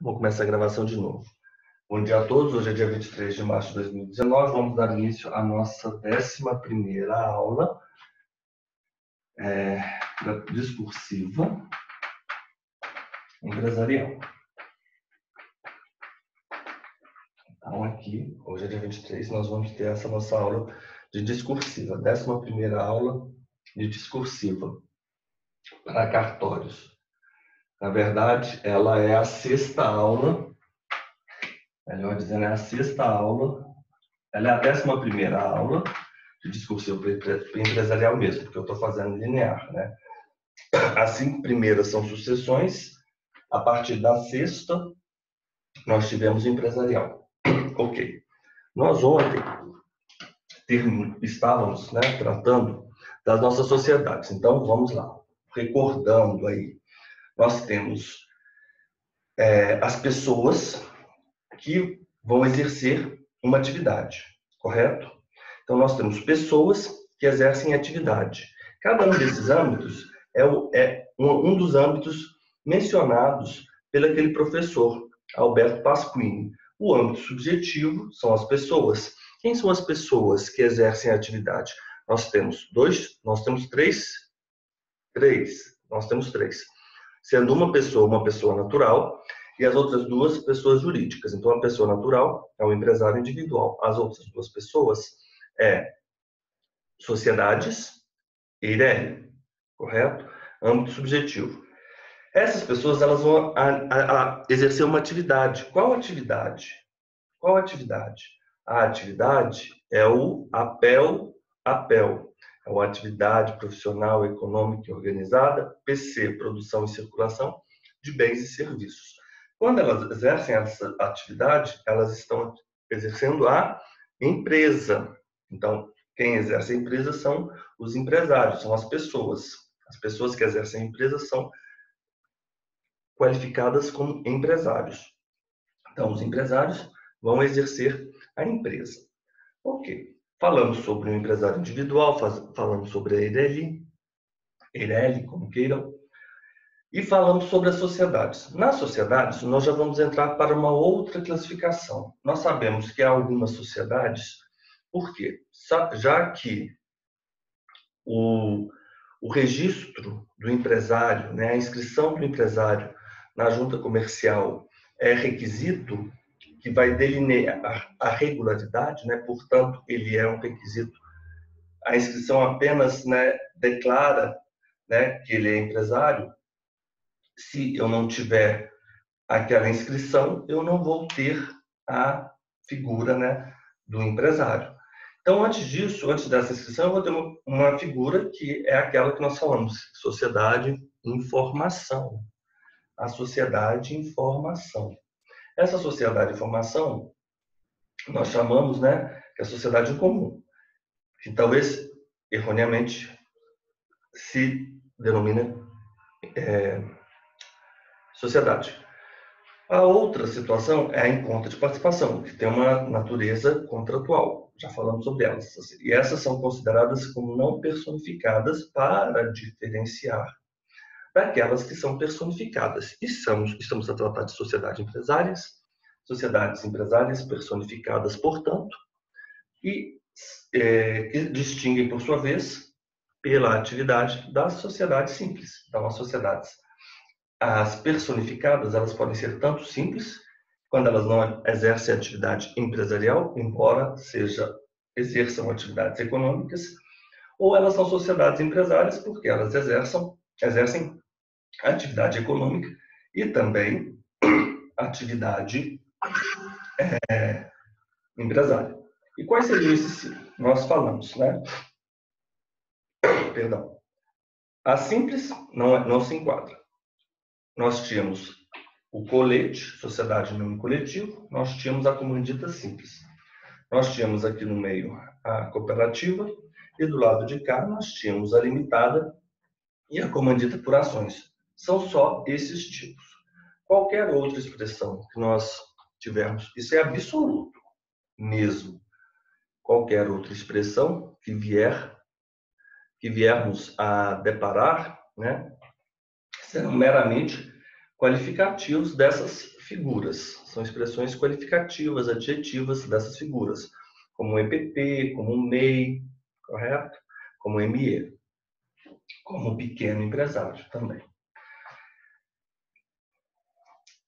Vou começar a gravação de novo. Bom dia a todos, hoje é dia 23 de março de 2019, vamos dar início à nossa 11ª aula da discursiva empresarial. Então aqui, hoje é dia 23, nós vamos ter essa nossa aula de discursiva, 11ª aula de discursiva para cartórios. Na verdade, ela é a 6ª aula, melhor dizendo, é a 6ª aula, ela é a 11ª aula de discursivo empresarial mesmo, porque eu estou fazendo linear, né? As 5 primeiras são sucessões, a partir da 6ª nós tivemos empresarial. Ok. Nós ontem estávamos, né, tratando das nossas sociedades, então vamos lá, recordando aí, nós temos as pessoas que vão exercer uma atividade, correto? Então, nós temos pessoas que exercem atividade. Cada um desses âmbitos é um dos âmbitos mencionados pelo aquele professor, Alberto Pasquini. O âmbito subjetivo são as pessoas. Quem são as pessoas que exercem a atividade? Nós temos três. Sendo uma pessoa natural, e as outras 2 pessoas jurídicas. Então, a pessoa natural é o empresário individual. As outras 2 pessoas sociedades e EIRELI, correto? Âmbito subjetivo. Essas pessoas elas vão exercer uma atividade. Qual atividade? Qual atividade? A atividade é o APEL. É uma atividade profissional, econômica e organizada, PC, produção e circulação de bens e serviços. Quando elas exercem essa atividade, elas estão exercendo a empresa. Então, quem exerce a empresa são os empresários, são as pessoas. As pessoas que exercem a empresa são qualificadas como empresários. Então, os empresários vão exercer a empresa. Ok. Falamos sobre o empresário individual, falamos sobre a EIRELI, como queiram, e falamos sobre as sociedades. Nas sociedades, nós já vamos entrar para uma outra classificação. Nós sabemos que há algumas sociedades, por quê? Já que o registro do empresário, né, a inscrição do empresário na junta comercial é requisito que vai delinear a regularidade, né, portanto, ele é um requisito. A inscrição apenas, né, declara, né, que ele é empresário. Se eu não tiver aquela inscrição, eu não vou ter a figura, né, do empresário. Então, antes dessa inscrição, eu vou ter uma figura que é aquela que nós falamos, sociedade informação. A sociedade informação. Essa sociedade informação, nós chamamos, né, que é a sociedade em comum, que talvez, erroneamente, se denomina sociedade. A outra situação é a em conta de participação, que tem uma natureza contratual. Já falamos sobre elas. E essas são consideradas como não personificadas para diferenciar daquelas que são personificadas. E estamos a tratar de sociedades empresárias personificadas, portanto, e que distinguem, por sua vez, pela atividade das sociedades simples. Então, as personificadas, elas podem ser tanto simples, quando elas não exercem atividade empresarial, embora exerçam atividades econômicas, ou elas são sociedades empresárias, porque elas exercem atividade econômica e também atividade empresária. E quais seriam esses? Nós falamos, né? Perdão. A simples não se enquadra. Nós tínhamos o colete, sociedade nome coletivo, nós tínhamos a comandita simples. Nós tínhamos aqui no meio a cooperativa e do lado de cá nós tínhamos a limitada e a comandita por ações. São só esses tipos. Qualquer outra expressão que nós tivermos, isso é absoluto mesmo. Qualquer outra expressão que viermos a deparar, né, serão meramente qualificativos dessas figuras, são expressões qualificativas, adjetivas dessas figuras, como EPP, como MEI, correto? Como ME, como pequeno empresário também.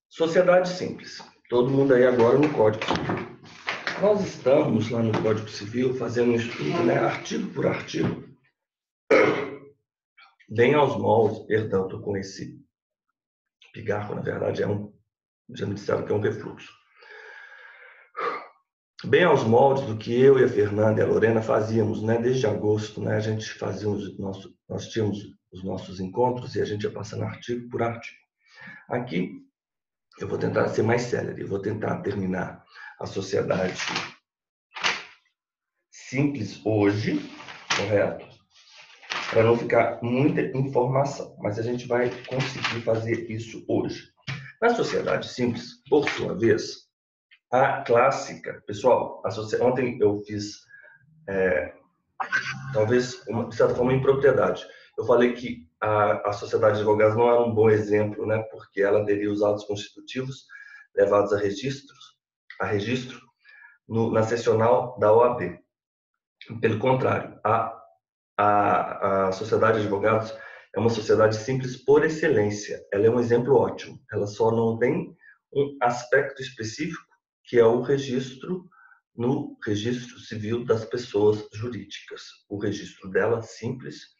Sociedade simples. Todo mundo aí agora no Código Civil. Nós estamos lá no Código Civil fazendo um estudo, né, artigo por artigo, bem aos moldes, perdão, estou com esse pigarro, na verdade já me disseram que é um refluxo. Bem aos moldes do que eu e a Fernanda e a Lorena fazíamos, né, desde agosto, né, a gente fazia nós tínhamos os nossos encontros e a gente ia passando artigo por artigo. Aqui eu vou tentar ser mais célere, vou tentar terminar a sociedade simples hoje, correto? Para não ficar muita informação, mas a gente vai conseguir fazer isso hoje. Na sociedade simples, por sua vez, a clássica, pessoal, ontem eu fiz, talvez, de certa forma, impropriedade. Eu falei que a sociedade de advogados não era um bom exemplo, né, porque ela teria os atos constitutivos levados a registro na seccional da OAB. Pelo contrário, a sociedade de advogados é uma sociedade simples por excelência. Ela é um exemplo ótimo. Ela só não tem um aspecto específico, que é o registro no registro civil das pessoas jurídicas. O registro dela, simples,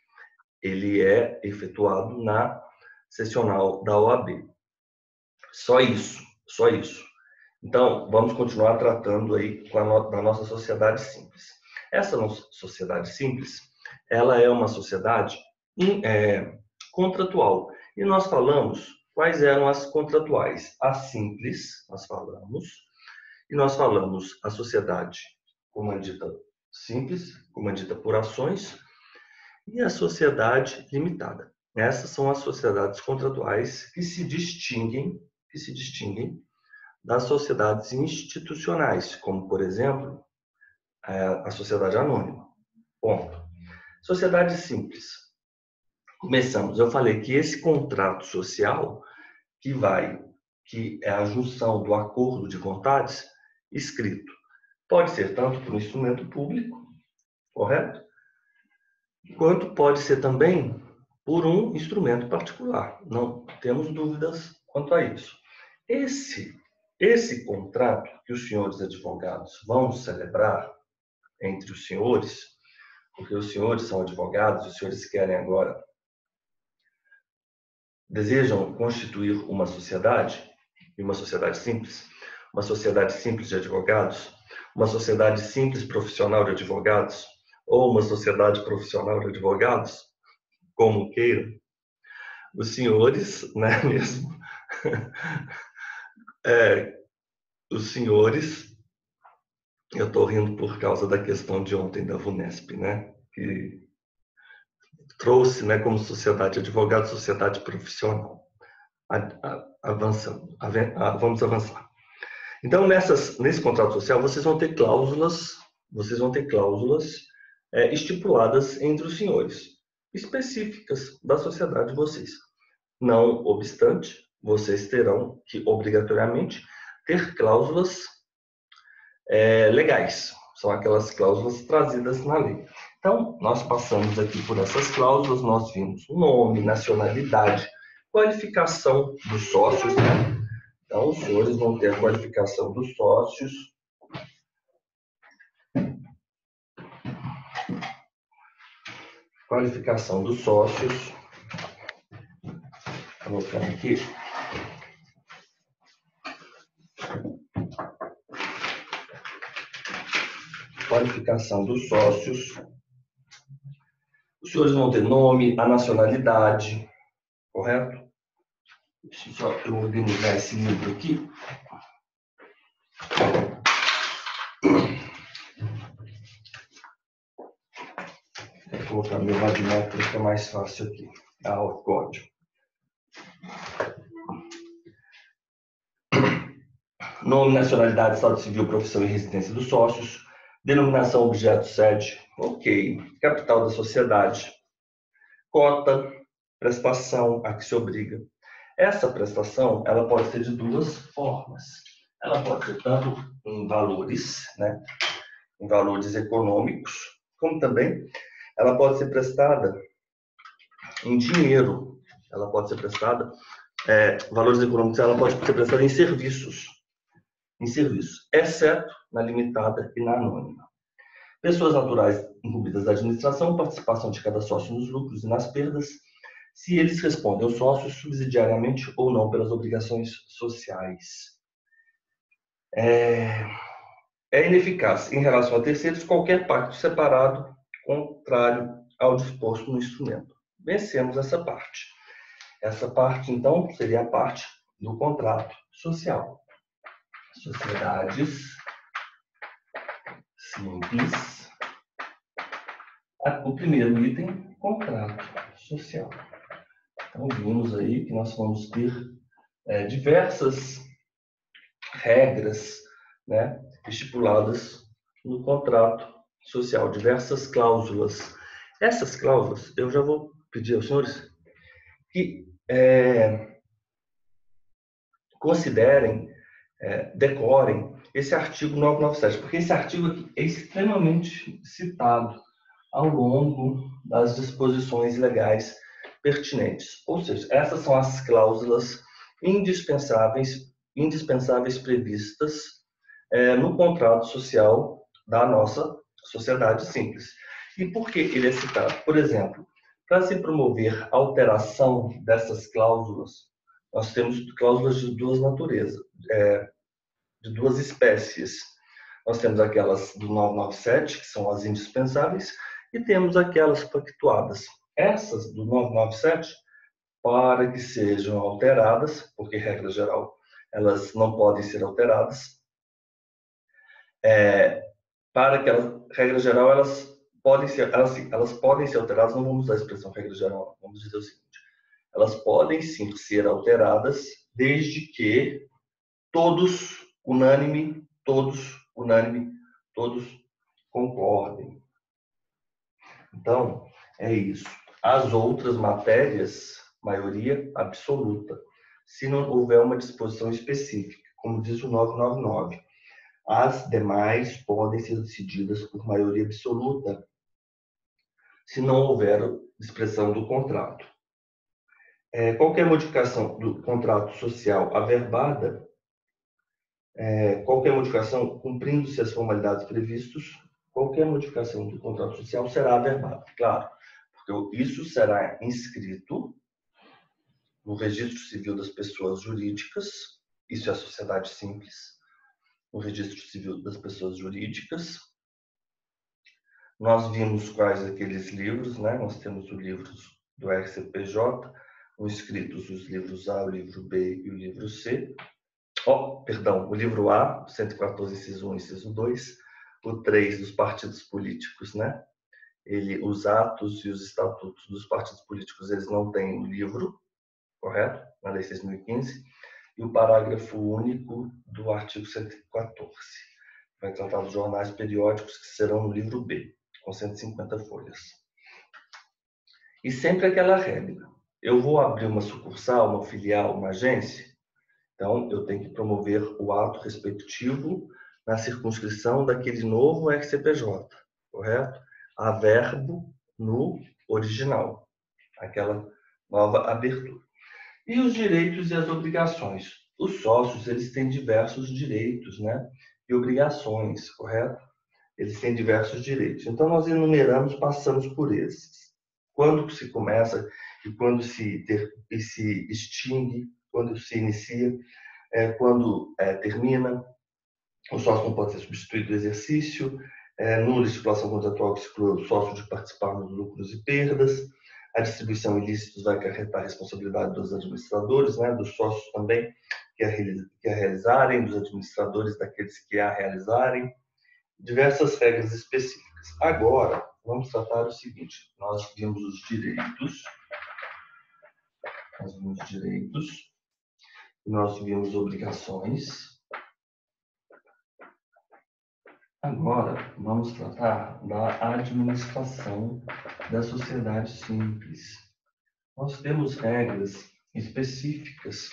ele é efetuado na seccional da OAB. Só isso, só isso. Então, vamos continuar tratando aí da nossa sociedade simples. Essa nossa sociedade simples, ela é uma sociedade contratual. E nós falamos quais eram as contratuais. A simples, nós falamos, e nós falamos a sociedade comandita simples, comandita por ações, e a sociedade limitada. Essas são as sociedades contratuais que se distinguem das sociedades institucionais, como, por exemplo, a sociedade anônima. Ponto. Sociedade simples. Começamos. Eu falei que esse contrato social, que é a junção do acordo de vontades escrito, pode ser tanto por um instrumento público, correto? Quanto pode ser também por um instrumento particular. Não temos dúvidas quanto a isso. Esse contrato que os senhores advogados vão celebrar entre os senhores, porque os senhores são advogados, os senhores querem agora, desejam constituir uma sociedade simples, uma sociedade simples de advogados, uma sociedade simples profissional de advogados, ou uma sociedade profissional de advogados, como queiram, os senhores, né, mesmo, os senhores, eu estou rindo por causa da questão de ontem da VUNESP, né, que trouxe, né, como sociedade advogado, sociedade profissional. Vamos avançar. Então, nesse contrato social, vocês vão ter cláusulas estipuladas entre os senhores, específicas da sociedade de vocês. Não obstante, vocês terão que, obrigatoriamente, ter cláusulas legais. São aquelas cláusulas trazidas na lei. Então, nós passamos aqui por essas cláusulas, nós vimos o nome, nacionalidade, qualificação dos sócios, né? Então, os senhores vão ter a qualificação dos sócios. Qualificação dos sócios. Colocando aqui. Qualificação dos sócios. Os senhores vão ter nome, a nacionalidade, correto? Deixa eu só organizar esse livro aqui. Vou colocar meu radinal para ficar mais fácil aqui. O código. Nome, nacionalidade, estado civil, profissão e residência dos sócios. Denominação, objeto, sede. Ok. Capital da sociedade. Cota, prestação a que se obriga. Essa prestação, ela pode ser de duas formas. Ela pode ser tanto em valores, né, em valores econômicos, como também ela pode ser prestada em dinheiro. Ela pode ser prestada, valores econômicos, ela pode ser prestada em serviços, exceto na limitada e na anônima. Pessoas naturais incumbidas da administração, participação de cada sócio nos lucros e nas perdas, se eles respondem aos sócios subsidiariamente ou não pelas obrigações sociais. É ineficaz em relação a terceiros qualquer pacto separado contrário ao disposto no instrumento. Vencemos essa parte. Essa parte, então, seria a parte do contrato social. Sociedades simples. O primeiro item, contrato social. Então, vimos aí que nós vamos ter diversas regras, né, estipuladas no contrato social, diversas cláusulas. Essas cláusulas, eu já vou pedir aos senhores que considerem, decorem esse artigo 997, porque esse artigo aqui é extremamente citado ao longo das disposições legais pertinentes. Ou seja, essas são as cláusulas indispensáveis previstas no contrato social da nossa sociedade simples. E por que ele é citado? Por exemplo, para se promover alteração dessas cláusulas, nós temos cláusulas de duas naturezas, de duas espécies. Nós temos aquelas do 997, que são as indispensáveis, e temos aquelas pactuadas. Essas do 997, para que sejam alteradas, porque, regra geral, elas não podem ser alteradas, para que elas, regra geral, elas podem ser alteradas, não vamos usar a expressão regra geral, vamos dizer o seguinte, elas podem sim ser alteradas desde que todos concordem. Então, é isso. As outras matérias, maioria absoluta, se não houver uma disposição específica, como diz o 999. As demais podem ser decididas por maioria absoluta, se não houver expressão do contrato. Qualquer modificação do contrato social averbada, qualquer modificação cumprindo-se as formalidades previstas, qualquer modificação do contrato social será averbada, claro, porque isso será inscrito no Registro Civil das Pessoas Jurídicas, isso é a sociedade simples, no Registro Civil das Pessoas Jurídicas. Nós vimos quais aqueles livros, né? Nós temos os livros do RCPJ, inscritos os livros A, o livro B e o livro C. O livro A, 114, inciso 1, inciso 2, o 3 dos partidos políticos, né? Os atos e os estatutos dos partidos políticos, eles não têm o livro, correto? Na Lei 6.015. E o parágrafo único do artigo 114. Vai tratar dos jornais periódicos, que serão no livro B, com 150 folhas. E sempre aquela regra. Eu vou abrir uma sucursal, uma filial, uma agência, então eu tenho que promover o ato respectivo na circunscrição daquele novo RCPJ, correto? A verbo no original, aquela nova abertura. E os direitos e as obrigações? Os sócios, eles têm diversos direitos, né? E obrigações, correto? Eles têm diversos direitos. Então, nós enumeramos, passamos por esses. Quando se começa e quando se extingue, quando se inicia, quando termina. O sócio não pode ser substituído do exercício. Nula estipulação contratual que exclui o sócio de participar nos lucros e perdas. A distribuição ilícita vai acarretar a responsabilidade dos administradores, né, dos sócios também que a realizarem, dos administradores daqueles que a realizarem. Diversas regras específicas. Agora, vamos tratar o seguinte. Nós vimos os direitos. Nós vimos obrigações. Agora, vamos tratar da administração da sociedade simples. Nós temos regras específicas.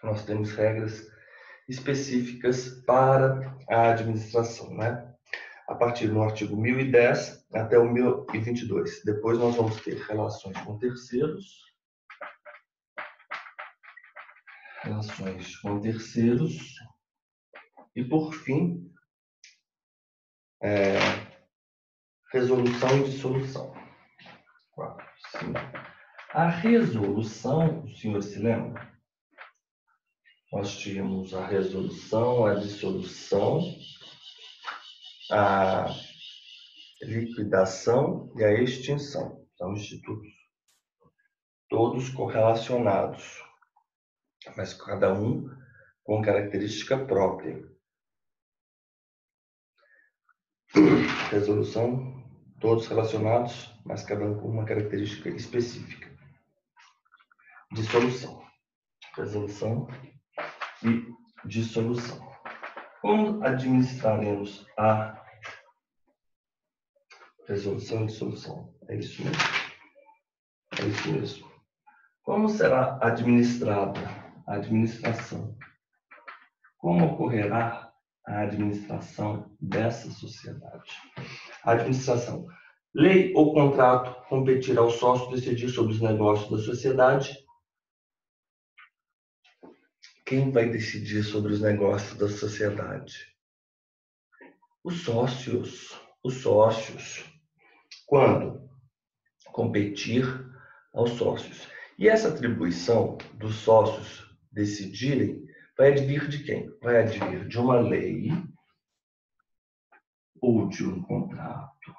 Nós temos regras específicas para a administração, né? A partir do artigo 1010 até o 1022. Depois nós vamos ter relações com terceiros, e, por fim, resolução e dissolução. 4, 5. A resolução, o senhor se lembra? Nós tínhamos a resolução, a dissolução, a liquidação e a extinção. São institutos todos correlacionados, mas cada um com característica própria. Resolução, todos relacionados, mas cada um com uma característica específica. Dissolução. Resolução e dissolução. Como administraremos a resolução e dissolução? É isso mesmo? É isso mesmo. Como será administrada a administração? Como ocorrerá a administração dessa sociedade? A administração. Lei ou contrato competirá ao sócio decidir sobre os negócios da sociedade. Quem vai decidir sobre os negócios da sociedade? Os sócios. Os sócios. Quando? Competir aos sócios. E essa atribuição dos sócios decidirem vai advir de quem? Vai advir de uma lei ou de um contrato.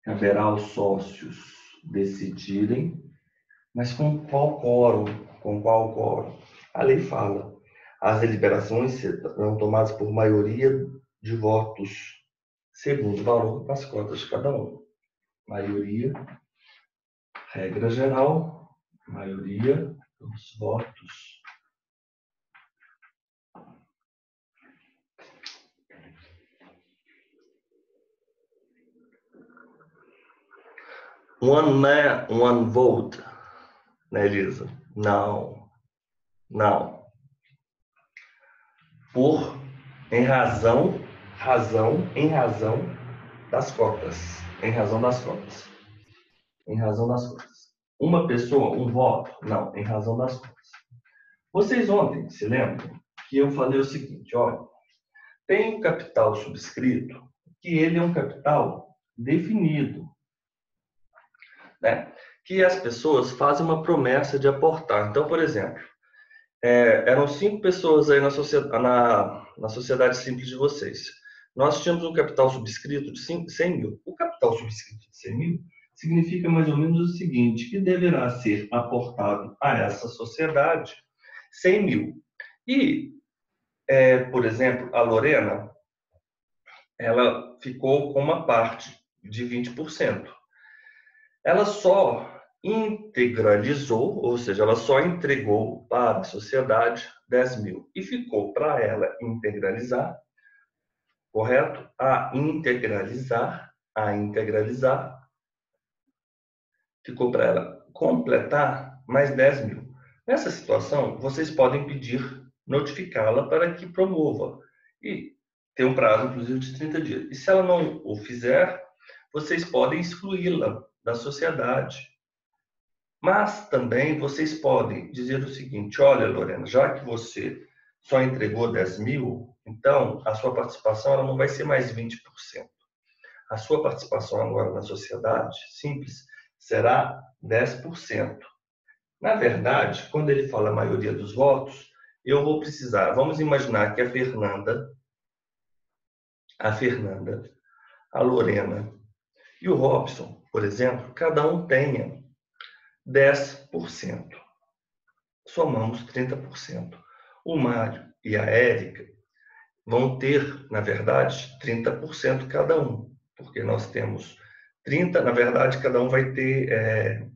Caberá aos sócios decidirem, mas com qual quórum? Com qual quórum? A lei fala. As deliberações serão tomadas por maioria de votos, segundo o valor das cotas de cada um. Maioria, regra geral, maioria dos votos. One man, one vote. Né, Elisa? Não. Não. Em razão das cotas. Em razão das cotas. Em razão das cotas. Uma pessoa, um voto? Não, em razão das cotas. Vocês ontem se lembram que eu falei o seguinte, olha, tem um capital subscrito, que ele é um capital definido, né? Que as pessoas fazem uma promessa de aportar. Então, por exemplo, eram 5 pessoas aí na sociedade simples de vocês. Nós tínhamos um capital subscrito de 100 mil. O capital subscrito de 100 mil significa mais ou menos o seguinte, que deverá ser aportado a essa sociedade 100 mil. E, por exemplo, a Lorena, ela ficou com uma parte de 20%. Ela só integralizou, ou seja, ela só entregou para a sociedade 10 mil. E ficou para ela integralizar, correto? A integralizar, ficou para ela completar mais 10 mil. Nessa situação, vocês podem pedir notificá-la para que promova. E tem um prazo, inclusive, de 30 dias. E se ela não o fizer, vocês podem excluí-la da sociedade. Mas também vocês podem dizer o seguinte, olha, Lorena, já que você só entregou 10 mil, então a sua participação ela não vai ser mais 20%. A sua participação agora na sociedade simples será 10%. Na verdade, quando ele fala a maioria dos votos, eu vou precisar, vamos imaginar que a Fernanda, a Lorena e o Robson, por exemplo, cada um tenha 10%. Somamos 30%. O Mário e a Érica vão ter, na verdade, 30% cada um, porque nós temos 30, na verdade, cada um vai ter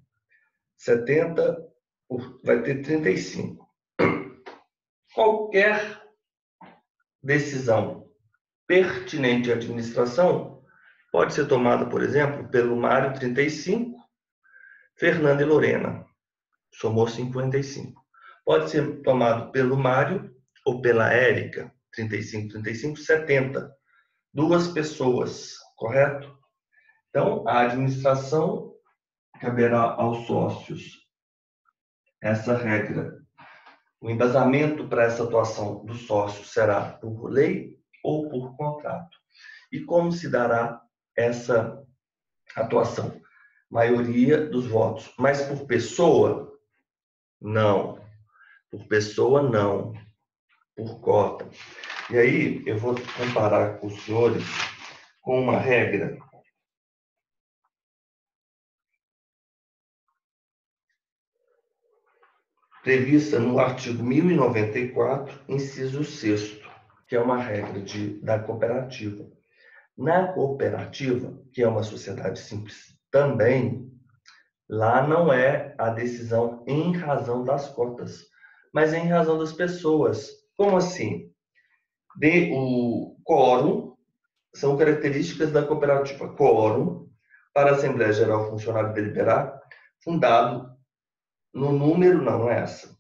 70, vai ter 35. Qualquer decisão pertinente à administração pode ser tomada, por exemplo, pelo Mário, 35, Fernanda e Lorena, somou 55. Pode ser tomado pelo Mário ou pela Érica, 35, 35, 70. Duas pessoas, correto? Então, a administração caberá aos sócios essa regra. O embasamento para essa atuação do sócio será por lei ou por contrato. E como se dará essa atuação? Maioria dos votos. Mas por pessoa? Não. Por pessoa, não. Por cota. E aí, eu vou comparar com os senhores com uma regra prevista no artigo 1094, inciso 6º, que é uma regra da cooperativa. Na cooperativa, que é uma sociedade simples também, lá não é a decisão em razão das cotas, mas em razão das pessoas. Como assim? O quórum são características da cooperativa. Quórum, para a Assembleia Geral Funcionário deliberar, fundado no número, não é essa,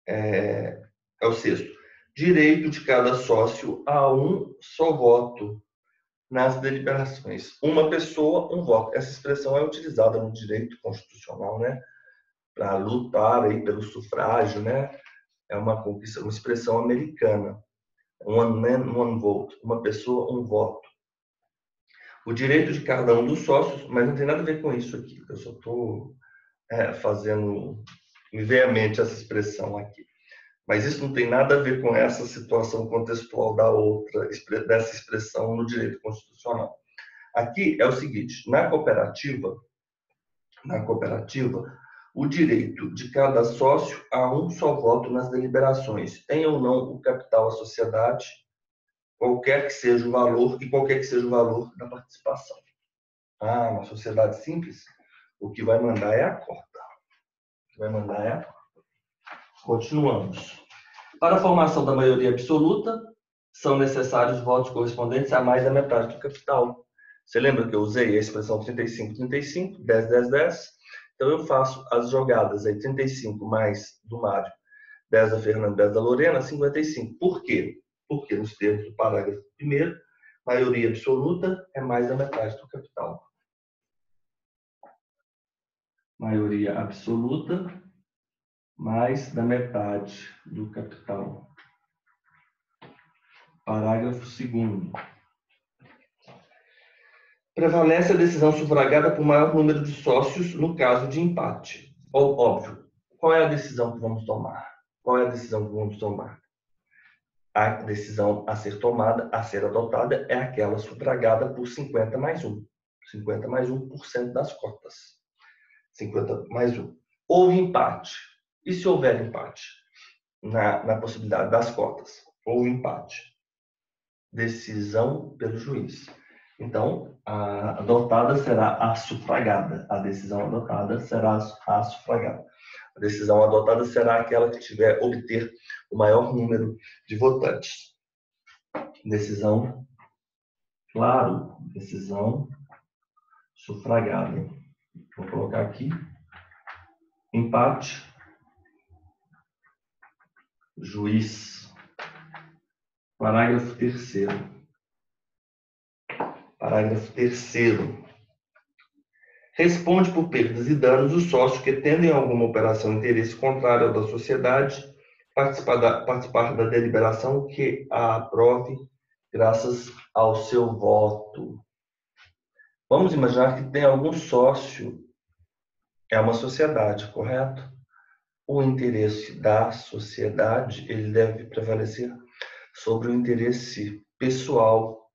é o 6º. Direito de cada sócio a um só voto nas deliberações. Uma pessoa, um voto. Essa expressão é utilizada no direito constitucional, né? Para lutar aí pelo sufrágio, né? É uma conquista, uma expressão americana. One man, one vote. Uma pessoa, um voto. O direito de cada um dos sócios, mas não tem nada a ver com isso aqui. Eu só estou fazendo, me veio à mente essa expressão aqui. Mas isso não tem nada a ver com essa situação contextual dessa expressão no direito constitucional. Aqui é o seguinte, na cooperativa, o direito de cada sócio a um só voto nas deliberações, tem ou não o capital à sociedade, qualquer que seja o valor e qualquer que seja o valor da participação. Uma sociedade simples, o que vai mandar é a cota. O que vai mandar é a cota. Continuamos. Para a formação da maioria absoluta, são necessários votos correspondentes a mais da metade do capital. Você lembra que eu usei a expressão 35-35, 10-10-10? Então, eu faço as jogadas aí, 35 mais do Mário, 10 da Fernanda, 10 da Lorena, 55. Por quê? Porque, nos termos do parágrafo 1º, maioria absoluta é mais da metade do capital. Maioria absoluta mais da metade do capital. Parágrafo 2º. Prevalece a decisão sufragada por maior número de sócios no caso de empate. Óbvio. Qual é a decisão que vamos tomar? Qual é a decisão que vamos tomar? A decisão a ser tomada, a ser adotada, é aquela sufragada por 50 mais 1. 50 mais 1% das cotas. 50 mais 1. Houve empate. E se houver empate? Na possibilidade das cotas. Houve empate. Decisão pelo juiz. Então, a adotada será a sufragada. A decisão adotada será a sufragada. A decisão adotada será aquela que obter o maior número de votantes. Decisão, claro, decisão sufragada. Vou colocar aqui. Empate. Juiz. Parágrafo 3º. Parágrafo 3º. Responde por perdas e danos o sócio que, tendo em alguma operação interesse contrário ao da sociedade, participar da deliberação que a aprove graças ao seu voto. Vamos imaginar que tem algum sócio, é uma sociedade, correto? O interesse da sociedade, ele deve prevalecer sobre o interesse pessoal.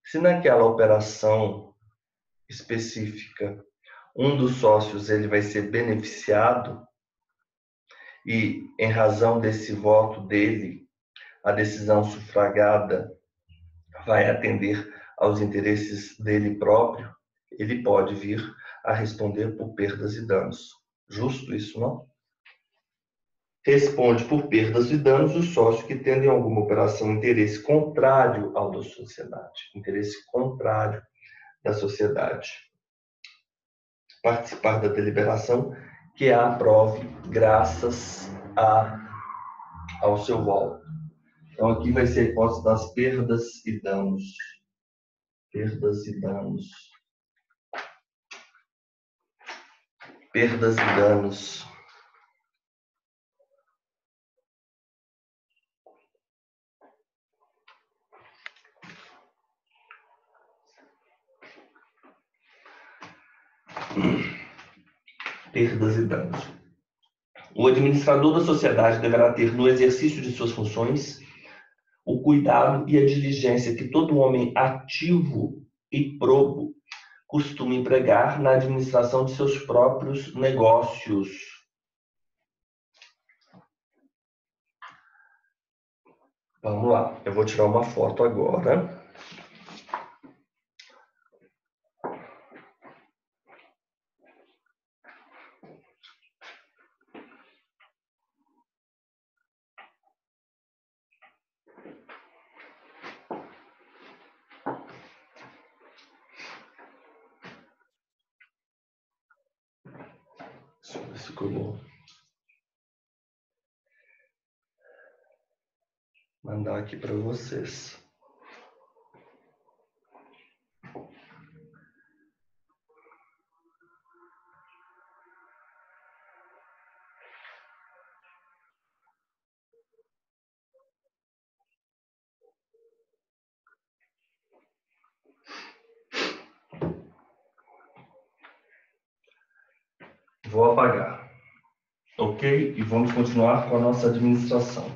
Se naquela operação específica um dos sócios ele vai ser beneficiado e, em razão desse voto dele, a decisão sufragada vai atender aos interesses dele próprio, ele pode vir a responder por perdas e danos. Justo isso, não? Responde por perdas e danos o sócio que, tendo em alguma operação interesse contrário ao da sociedade. Interesse contrário da sociedade. Participar da deliberação que a aprove graças ao seu voto. Então, aqui vai ser a hipótese das perdas e danos. Perdas e danos. Perdas e danos. Perdas e danos. O administrador da sociedade deverá ter, no exercício de suas funções, o cuidado e a diligência que todo homem ativo e probo costuma empregar na administração de seus próprios negócios. Vamos lá, eu vou tirar uma foto agora. Deixa eu ver se ficou bom. Mandar aqui para vocês. Vou apagar. Ok? E vamos continuar com a nossa administração.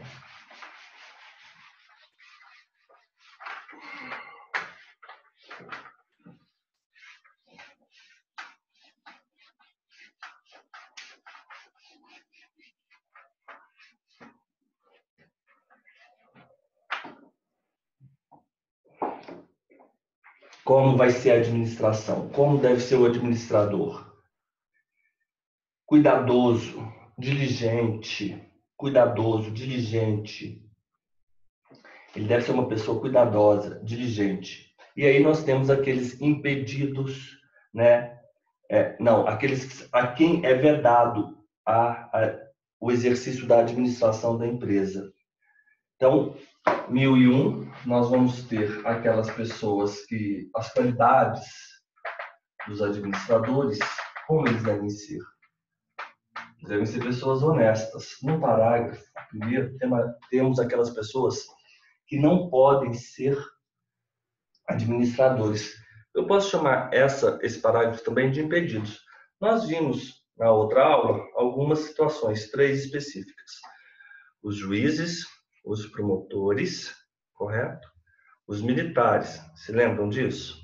Como vai ser a administração? Como deve ser o administrador? Cuidadoso, diligente. Cuidadoso, diligente. Ele deve ser uma pessoa cuidadosa, diligente. E aí nós temos aqueles impedidos, né? Não, aqueles a quem é vedado o exercício da administração da empresa. Então, 1001, nós vamos ter aquelas pessoas que as qualidades dos administradores, como eles devem ser? Devem ser pessoas honestas. No parágrafo primeiro, temos aquelas pessoas que não podem ser administradores. Eu posso chamar esse parágrafo também de impedidos. Nós vimos na outra aula algumas situações, 3 específicas. Os juízes, os promotores, correto? Os militares, se lembram disso?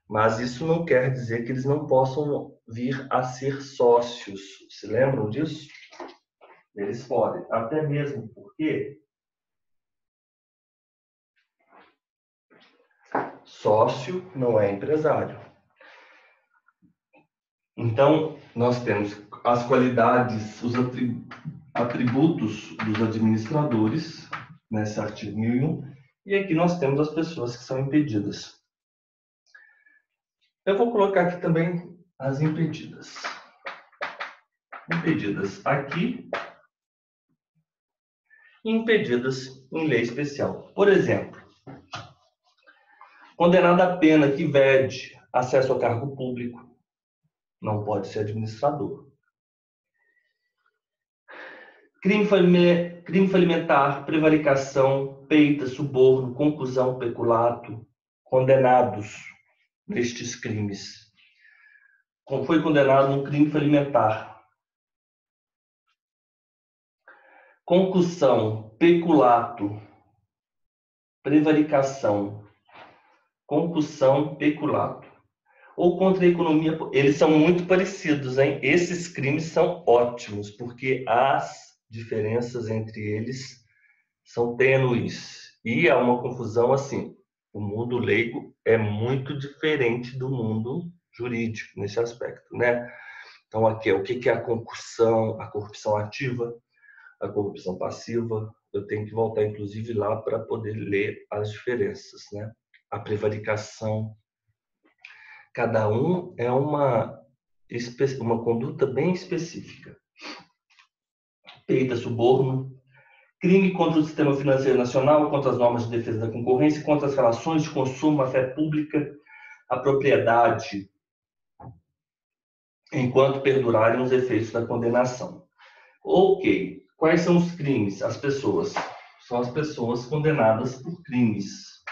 Mas isso não quer dizer que eles não possam vir a ser sócios. Se lembram disso? Eles podem, até mesmo porque sócio não é empresário. Então, nós temos as qualidades, os atributos dos administradores, nesse artigo 1001, e aqui nós temos as pessoas que são impedidas. Eu vou colocar aqui também as impedidas. Impedidas aqui e impedidas em lei especial. Por exemplo, condenado à pena que vede acesso ao cargo público, não pode ser administrador. Crime falimentar, prevaricação, peita, suborno, concusão, peculato, condenados nestes crimes. Foi condenado num crime falimentar. Concussão, peculato, prevaricação, concussão, peculato. Ou contra a economia, eles são muito parecidos, hein? Esses crimes são ótimos, porque as diferenças entre eles são tênues. E há uma confusão assim. O mundo leigo é muito diferente do mundo jurídico nesse aspecto, né? Então, aqui o que é a concussão, a corrupção ativa, a corrupção passiva. Eu tenho que voltar, inclusive, lá para poder ler as diferenças, né? A prevaricação. Cada um é uma uma conduta bem específica. Peita suborno, crime contra o sistema financeiro nacional, contra as normas de defesa da concorrência, contra as relações de consumo, a fé pública, a propriedade, enquanto perdurarem os efeitos da condenação. Ok. Quais são os crimes? As pessoas. São as pessoas condenadas por crimes.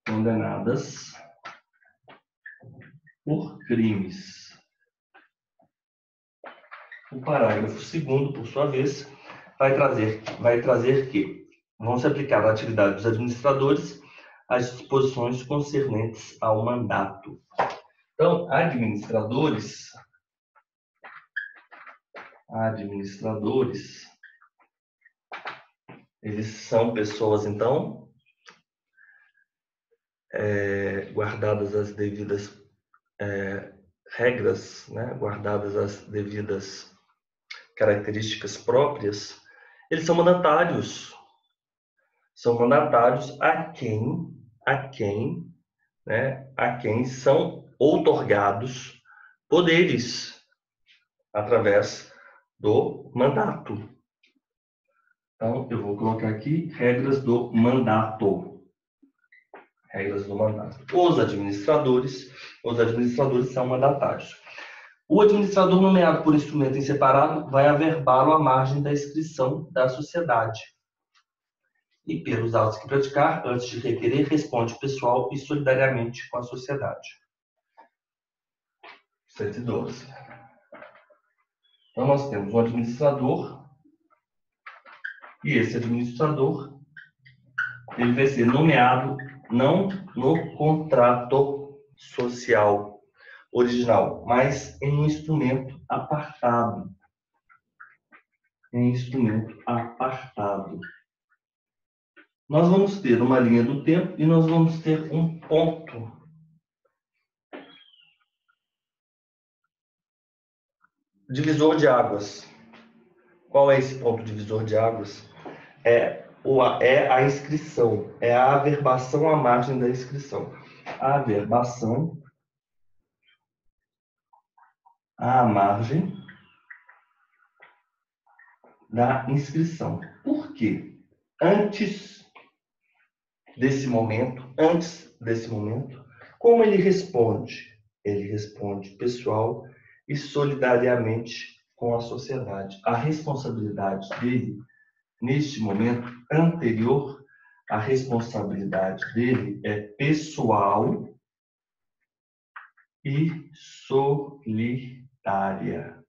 Condenadas por crimes. O parágrafo 2º, por sua vez, vai trazer que vão se aplicar à atividade dos administradores as disposições concernentes ao mandato. Então, administradores, eles são pessoas, então, guardadas as devidas regras, né? Guardadas as devidas características próprias, eles são mandatários. São mandatários a quem são outorgados poderes através do mandato. Então, eu vou colocar aqui regras do mandato. Regras do mandato. Os administradores são mandatários. O administrador nomeado por instrumento em separado vai averbá-lo à margem da inscrição da sociedade. E pelos atos que praticar, antes de requerer, responde pessoal e solidariamente com a sociedade. 112. Então, nós temos um administrador, e esse administrador ele vai ser nomeado não no contrato social original, mas em um instrumento apartado. Nós vamos ter uma linha do tempo e nós vamos ter um ponto. Divisor de águas. Qual é esse ponto divisor de águas? É a inscrição, é a averbação à margem da inscrição. A averbação à margem da inscrição. Por quê? Antes desse momento, como ele responde? Ele responde pessoal e solidariamente com a sociedade. A responsabilidade dele, neste momento anterior, a responsabilidade dele é pessoal e solidária.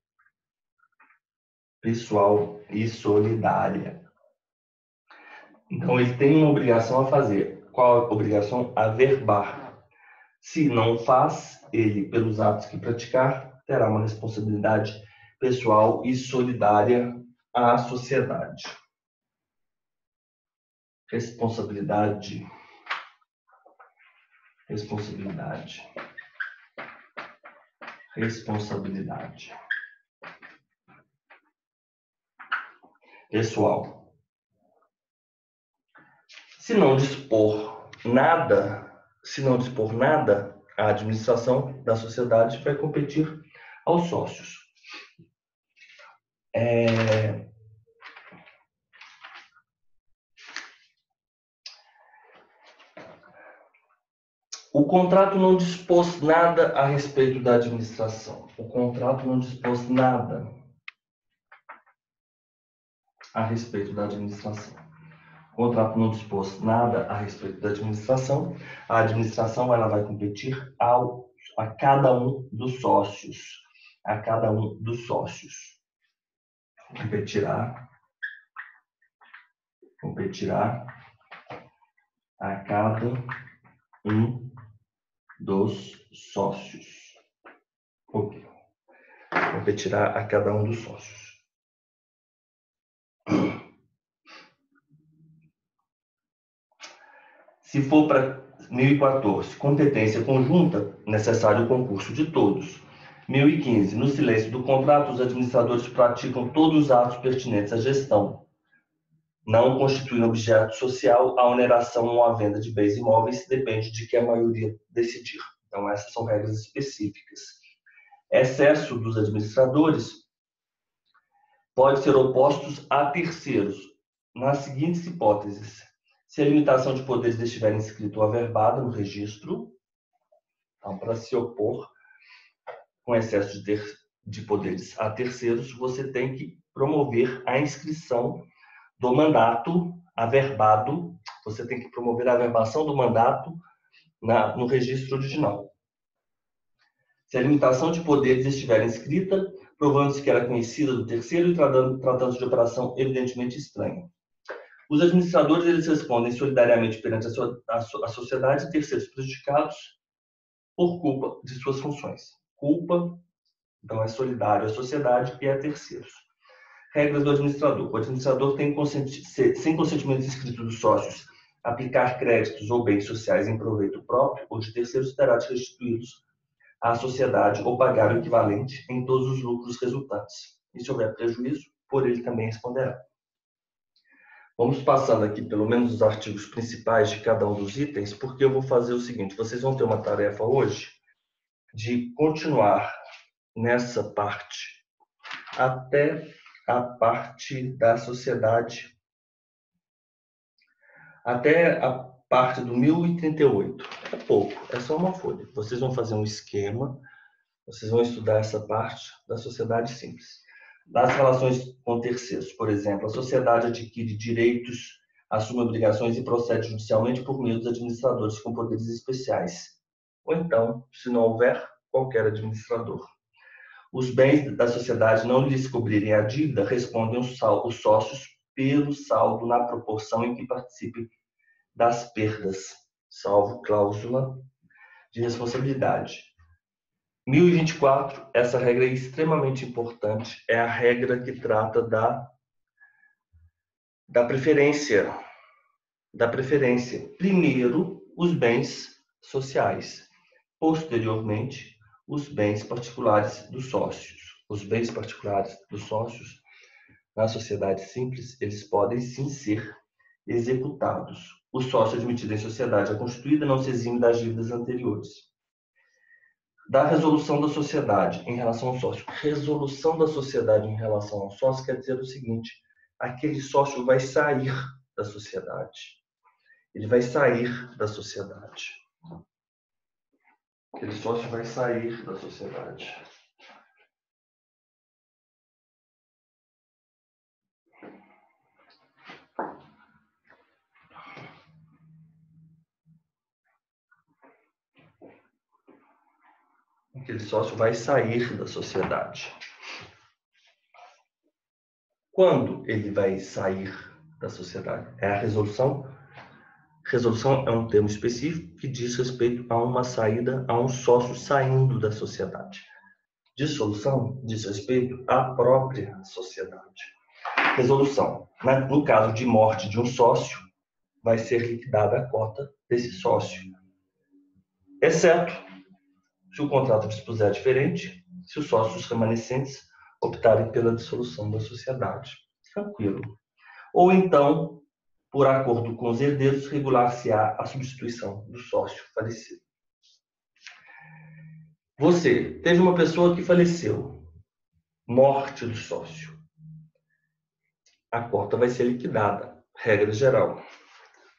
Pessoal e solidária. Então, ele tem uma obrigação a fazer. Qual a obrigação? Averbar. Se não faz, ele, pelos atos que praticar, terá uma responsabilidade pessoal e solidária à sociedade. Responsabilidade. Pessoal. Se não dispor nada, a administração da sociedade vai competir aos sócios. O contrato não dispôs nada a respeito da administração. O contrato não dispôs nada a respeito da administração. O contrato não dispôs nada a respeito da administração. A administração ela vai competir a cada um dos sócios. Competirá a cada um dos sócios. Ok. Competirá a cada um dos sócios. Se for para 1014, competência conjunta, necessário o concurso de todos. 1015, no silêncio do contrato, os administradores praticam todos os atos pertinentes à gestão. Não constituem objeto social a oneração ou a venda de bens imóveis, depende de que a maioria decidir. Então, essas são regras específicas. Excesso dos administradores pode ser opostos a terceiros, nas seguintes hipóteses. Se a limitação de poderes estiver inscrita ou averbada no registro, então, para se opor com excesso de poderes a terceiros, você tem que promover a inscrição do mandato averbado, você tem que promover a averbação do mandato no registro original. Se a limitação de poderes estiver inscrita, provando-se que era conhecida do terceiro e tratando-se de operação evidentemente estranha. Os administradores eles respondem solidariamente perante a sociedade e terceiros prejudicados por culpa de suas funções. Culpa, então, é solidário à sociedade e a terceiros. Regras do administrador. O administrador tem, sem consentimento escrito dos sócios, aplicar créditos ou bens sociais em proveito próprio ou de terceiros, terá de restituí-los à sociedade ou pagar o equivalente em todos os lucros resultantes. E se houver prejuízo, por ele também responderá. Vamos passando aqui pelo menos os artigos principais de cada um dos itens, porque eu vou fazer o seguinte, vocês vão ter uma tarefa hoje de continuar nessa parte até a parte da sociedade, até a parte do 1038. É pouco, é só uma folha. Vocês vão fazer um esquema, vocês vão estudar essa parte da sociedade simples. Das relações com terceiros, por exemplo, a sociedade adquire direitos, assume obrigações e procede judicialmente por meio dos administradores com poderes especiais. Ou então, se não houver, qualquer administrador. Os bens da sociedade não lhes cobrirem a dívida, respondem os sócios pelo saldo na proporção em que participem das perdas, salvo cláusula de responsabilidade. 1024, essa regra é extremamente importante, é a regra que trata da preferência. Primeiro, os bens sociais. Posteriormente, os bens particulares dos sócios. Os bens particulares dos sócios, na sociedade simples, eles podem sim ser executados. O sócio admitido em sociedade constituída não se exime das dívidas anteriores. Da resolução da sociedade em relação ao sócio. Resolução da sociedade em relação ao sócio quer dizer o seguinte, aquele sócio vai sair da sociedade. Ele vai sair da sociedade. Aquele sócio vai sair da sociedade. Aquele sócio vai sair da sociedade. Quando ele vai sair da sociedade? É a resolução. Resolução é um termo específico que diz respeito a uma saída, a um sócio saindo da sociedade. Dissolução diz respeito à própria sociedade. Resolução. No caso de morte de um sócio, vai ser liquidada a cota desse sócio. Exceto se o contrato dispuser diferente, se os sócios remanescentes optarem pela dissolução da sociedade. Tranquilo. Ou então, por acordo com os herdeiros, regular-se-á a substituição do sócio falecido. Você teve uma pessoa que faleceu. Morte do sócio. A cota vai ser liquidada. Regra geral.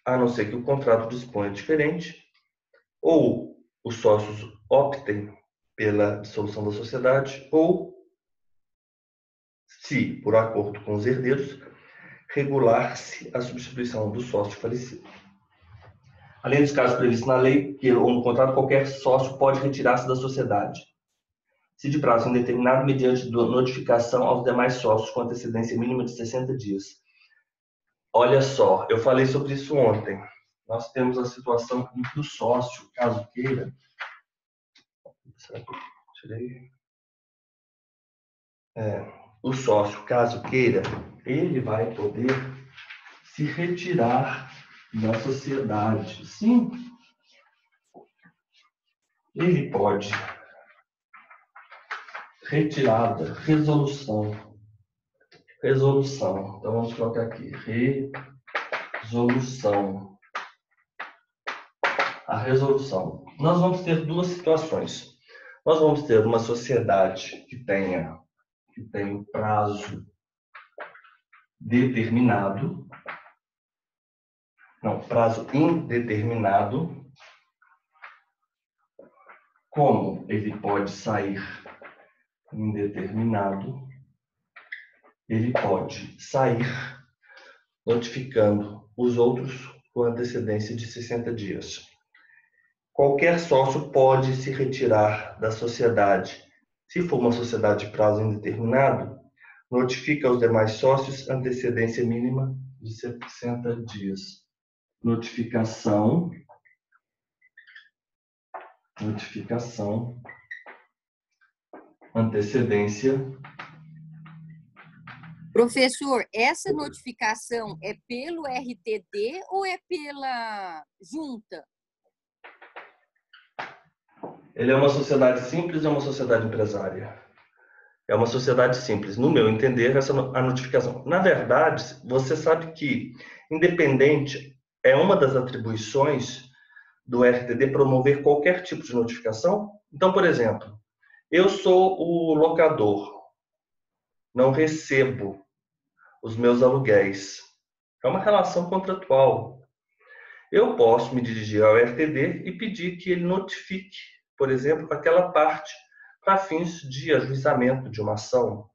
A não ser que o contrato disponha diferente, ou os sócios optem pela dissolução da sociedade, ou, se, por acordo com os herdeiros, regular-se a substituição do sócio falecido. Além dos casos previstos na lei ou no contrato, qualquer sócio pode retirar-se da sociedade, se de prazo indeterminado, mediante notificação aos demais sócios com antecedência mínima de 60 dias. Olha só, eu falei sobre isso ontem. Nós temos a situação em que o sócio, caso queira... o sócio, caso queira, ele vai poder se retirar da sociedade. Sim, ele pode. Retirada, resolução. Resolução. Então, vamos colocar aqui. Resolução. A resolução. Nós vamos ter duas situações. Nós vamos ter uma sociedade que tem um prazo determinado, não, prazo indeterminado. Como ele pode sair indeterminado, ele pode sair notificando os outros com antecedência de 60 dias. Qualquer sócio pode se retirar da sociedade. Se for uma sociedade de prazo indeterminado, notifica aos demais sócios antecedência mínima de 60 dias. Notificação, antecedência. Professor, essa notificação é pelo RTD ou é pela junta? Ele é uma sociedade simples ou é uma sociedade empresária? É uma sociedade simples. No meu entender, a notificação. Na verdade, você sabe que independente é uma das atribuições do RTD promover qualquer tipo de notificação. Então, por exemplo, eu sou o locador, não recebo os meus aluguéis. É uma relação contratual. Eu posso me dirigir ao RTD e pedir que ele notifique, por exemplo, aquela parte para fins de ajuizamento de uma ação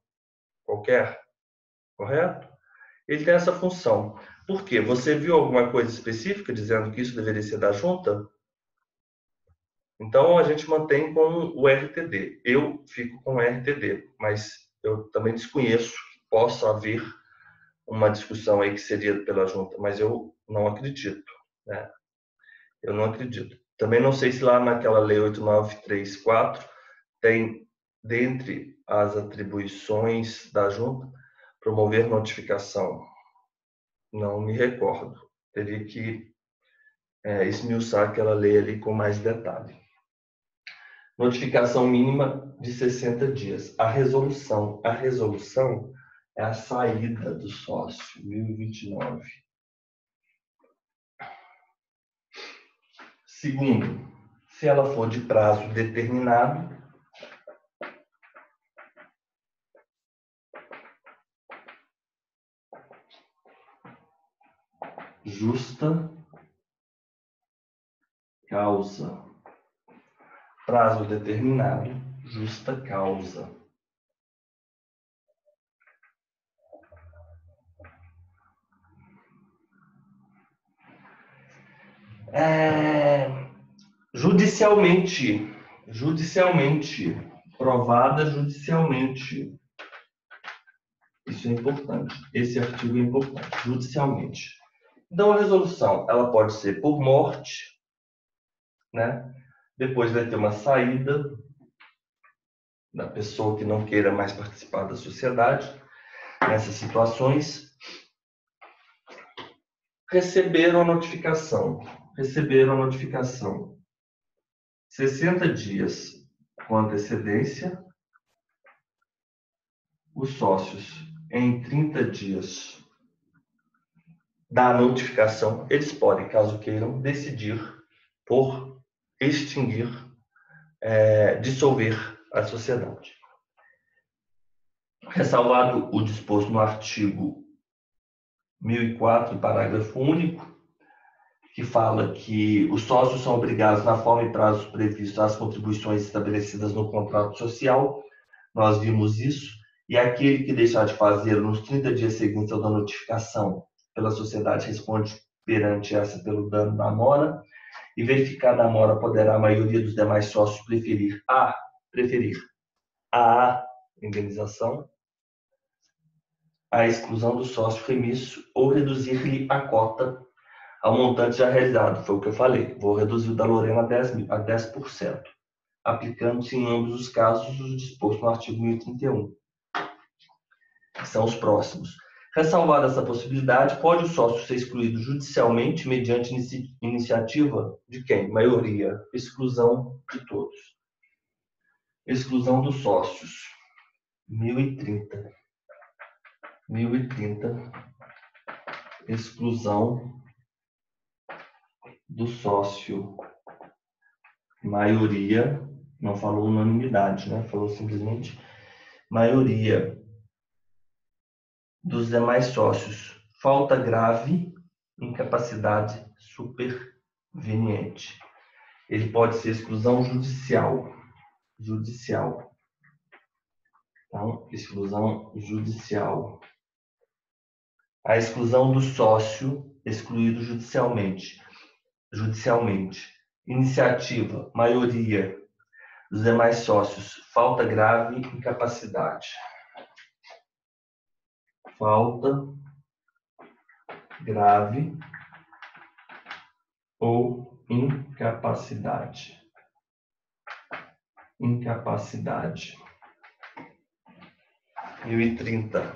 qualquer, correto? Ele tem essa função. Por quê? Você viu alguma coisa específica dizendo que isso deveria ser da junta? Então, a gente mantém com o RTD. Eu fico com o RTD, mas eu também desconheço que possa haver uma discussão aí que seria pela junta, mas eu não acredito, né? Eu não acredito. Também não sei se lá naquela lei 8934 tem, dentre as atribuições da junta, promover notificação. Não me recordo. Teria que esmiuçar aquela lei ali com mais detalhe. Notificação mínima de 60 dias. A resolução é a saída do sócio, 1029. Segundo, se ela for de prazo determinado, justa causa. Prazo determinado, justa causa. Judicialmente, provada judicialmente. Isso é importante. Esse artigo é importante, judicialmente. Então, a resolução, ela pode ser por morte, né? Depois vai ter uma saída da pessoa que não queira mais participar da sociedade. Nessas situações, receberam a notificação. 60 dias com antecedência. Os sócios, em 30 dias da notificação, eles podem, caso queiram, decidir por extinguir, dissolver a sociedade. Ressalvado o disposto no artigo 1004, parágrafo único, que fala que os sócios são obrigados, na forma e prazos previstos, às contribuições estabelecidas no contrato social. Nós vimos isso. E aquele que deixar de fazer nos 30 dias seguintes ao da notificação pela sociedade responde perante essa pelo dano da mora. E verificada a mora, poderá a maioria dos demais sócios preferir a indenização, a exclusão do sócio remisso ou reduzir-lhe a cota ao montante já realizado. Foi o que eu falei. Vou reduzir o da Lorena a 10%, aplicando-se em ambos os casos o disposto no artigo 1031, que são os próximos. Ressalvada essa possibilidade, pode o sócio ser excluído judicialmente mediante iniciativa de quem? Maioria. Exclusão de todos. Exclusão dos sócios. 1030. Exclusão do sócio. Maioria Não falou unanimidade, né? Falou simplesmente maioria dos demais sócios. Falta grave, incapacidade superveniente. Ele pode ser exclusão judicial. Judicial. Então, exclusão judicial. A exclusão do sócio excluído judicialmente. Iniciativa, maioria dos demais sócios. Falta grave, incapacidade. Falta grave ou incapacidade. Incapacidade. 1030.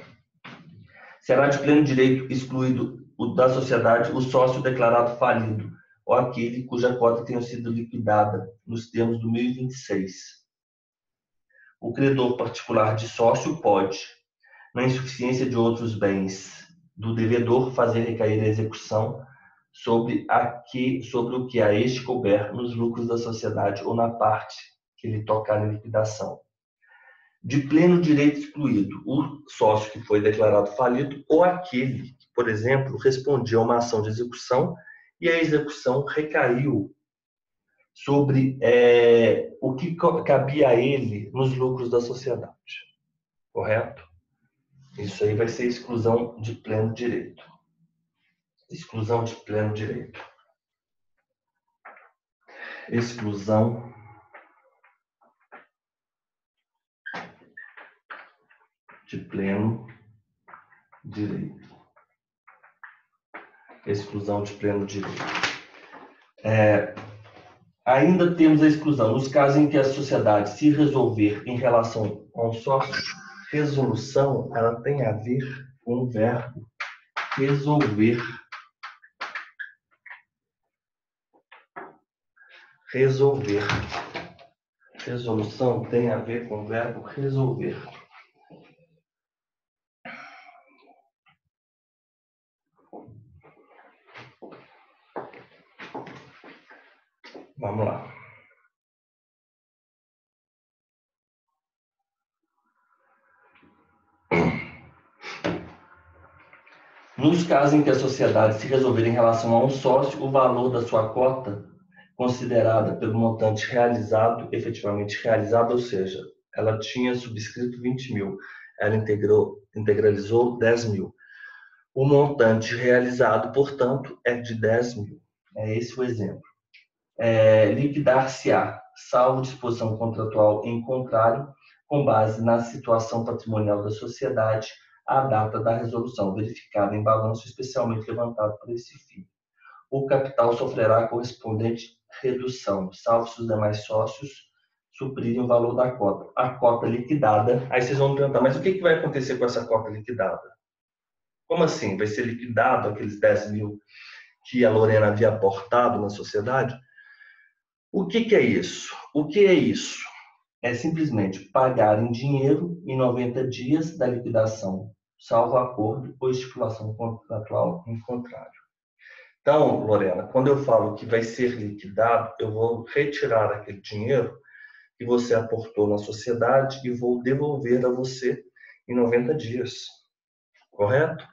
Será de pleno direito excluído da sociedade o sócio declarado falido ou aquele cuja cota tenha sido liquidada nos termos do 1026. O credor particular de sócio pode, na insuficiência de outros bens do devedor, fazer recair a execução sobre o que a este couber nos lucros da sociedade ou na parte que lhe tocar em liquidação. De pleno direito excluído, o sócio que foi declarado falido ou aquele que, por exemplo, respondia a uma ação de execução e a execução recaiu sobre o que cabia a ele nos lucros da sociedade. Correto? Isso aí vai ser exclusão de pleno direito. Exclusão de pleno direito. Exclusão de pleno direito. Exclusão de pleno direito. Ainda temos a exclusão nos casos em que a sociedade se resolver em relação a um sócio. Resolução, ela tem a ver com o verbo resolver. Resolver. Resolução tem a ver com o verbo resolver. Vamos lá. Nos casos em que a sociedade se resolver em relação a um sócio, o valor da sua cota, considerada pelo montante realizado, efetivamente realizado, ou seja, ela tinha subscrito 20 mil, ela integralizou 10 mil. O montante realizado, portanto, é de 10 mil. É esse o exemplo. Liquidar-se-á, salvo disposição contratual em contrário, com base na situação patrimonial da sociedade, a data da resolução, verificada em balanço especialmente levantado para esse fim. O capital sofrerá a correspondente redução, salvo se os demais sócios suprirem o valor da cota. A cota liquidada. Aí vocês vão me perguntar, mas o que vai acontecer com essa cota liquidada? Como assim? Vai ser liquidado aqueles 10 mil que a Lorena havia aportado na sociedade? O que é isso? O que é isso? É simplesmente pagar em dinheiro em 90 dias da liquidação, salvo acordo ou estipulação contratual em contrário. Então, Lorena, quando eu falo que vai ser liquidado, eu vou retirar aquele dinheiro que você aportou na sociedade e vou devolver a você em 90 dias. Correto?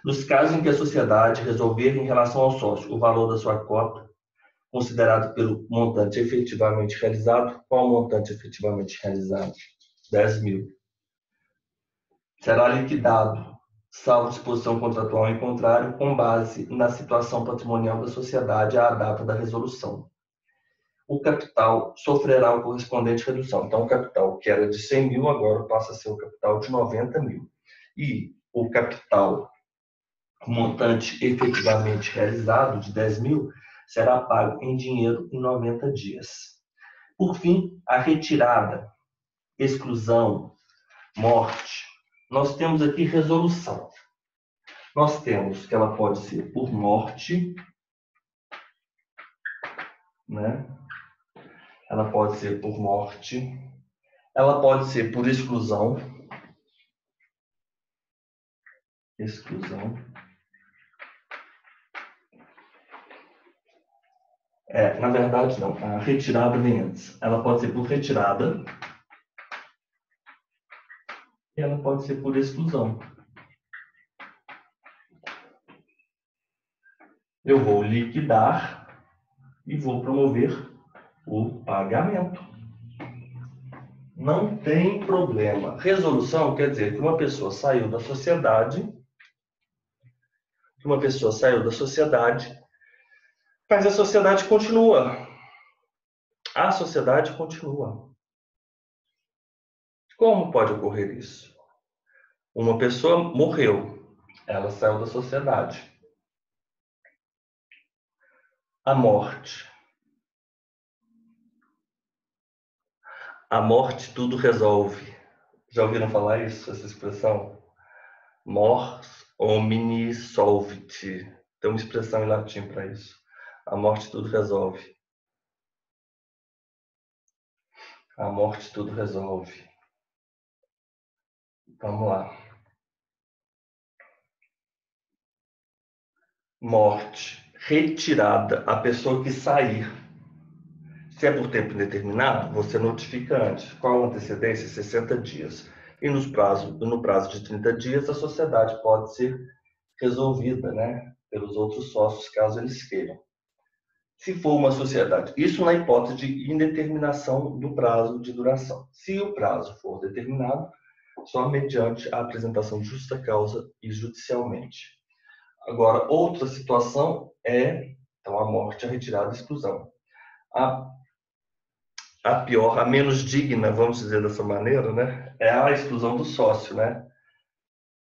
Nos casos em que a sociedade resolver em relação ao sócio o valor da sua cota, considerado pelo montante efetivamente realizado, qual o montante efetivamente realizado? 10 mil. Será liquidado, salvo disposição contratual em contrário, com base na situação patrimonial da sociedade à data da resolução. O capital sofrerá a correspondente redução. Então, o capital que era de 100 mil, agora passa a ser o capital de 90 mil. E o capital, o montante efetivamente realizado, de 10 mil, será pago em dinheiro em 90 dias. Por fim, a retirada, exclusão, morte. Nós temos aqui resolução. Nós temos que ela pode ser por morte, né? Ela pode ser por morte, ela pode ser por exclusão, Na verdade, não. A retirada vem antes. Ela pode ser por retirada e ela pode ser por exclusão. Eu vou liquidar e vou promover o pagamento. Não tem problema. Resolução quer dizer que uma pessoa saiu da sociedade, mas a sociedade continua. A sociedade continua. Como pode ocorrer isso? Uma pessoa morreu, ela saiu da sociedade. A morte. A morte tudo resolve. Já ouviram falar isso, essa expressão? Mors homini solvit. Tem uma expressão em latim para isso. A morte tudo resolve. A morte tudo resolve. Vamos lá. Morte. Retirada. A pessoa que sair. Se é por tempo indeterminado, você notifica antes. Qual a antecedência? 60 dias. E no prazo de 30 dias, a sociedade pode ser resolvida, né, pelos outros sócios, caso eles queiram. Se for uma sociedade, isso na hipótese de indeterminação do prazo de duração. Se o prazo for determinado, só mediante a apresentação de justa causa e judicialmente. Agora, outra situação é, então, a morte, a retirada e a exclusão. A pior, a menos digna, vamos dizer dessa maneira, né, é a exclusão do sócio, né?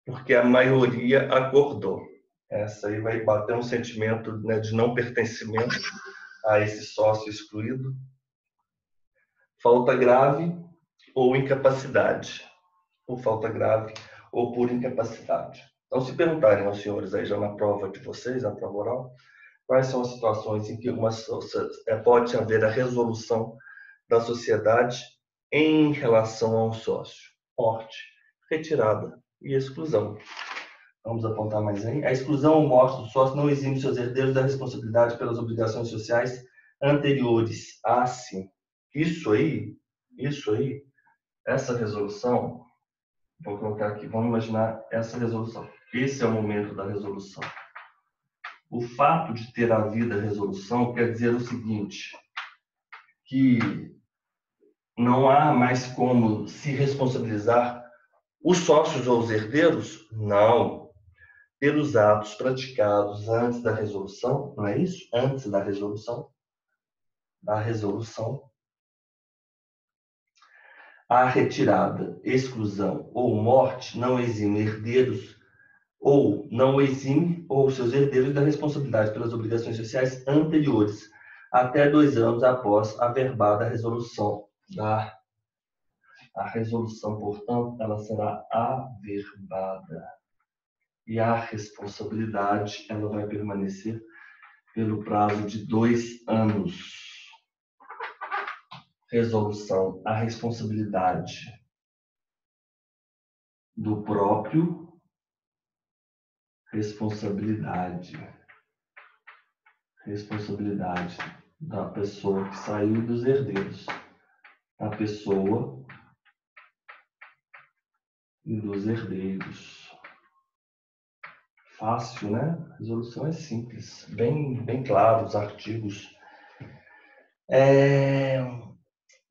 Porque a maioria acordou. Essa aí vai bater um sentimento, né, de não pertencimento a esse sócio excluído. Falta grave ou incapacidade. Por falta grave ou por incapacidade. Então, se perguntarem aos senhores aí já na prova de vocês, na prova oral, quais são as situações em que pode haver a resolução da sociedade em relação ao sócio? Morte, retirada e exclusão. Vamos apontar mais aí. A exclusão ou morte do sócio não exime seus herdeiros da responsabilidade pelas obrigações sociais anteriores. Ah, sim. Isso aí, essa resolução, vou colocar aqui, vamos imaginar essa resolução. Esse é o momento da resolução. O fato de ter havido a resolução quer dizer o seguinte, que não há mais como se responsabilizar os sócios ou os herdeiros? Não. Pelos atos praticados antes da resolução, não é isso? Antes da resolução. A retirada, exclusão ou morte não exime herdeiros ou não exime ou seus herdeiros da responsabilidade pelas obrigações sociais anteriores, até 2 anos após a verbada resolução. A resolução, portanto, ela será averbada. E a responsabilidade, ela vai permanecer pelo prazo de 2 anos. Resolução, a responsabilidade do próprio, responsabilidade da pessoa que saiu e dos herdeiros, da pessoa e dos herdeiros. Fácil, né? A resolução é simples, bem claro os artigos.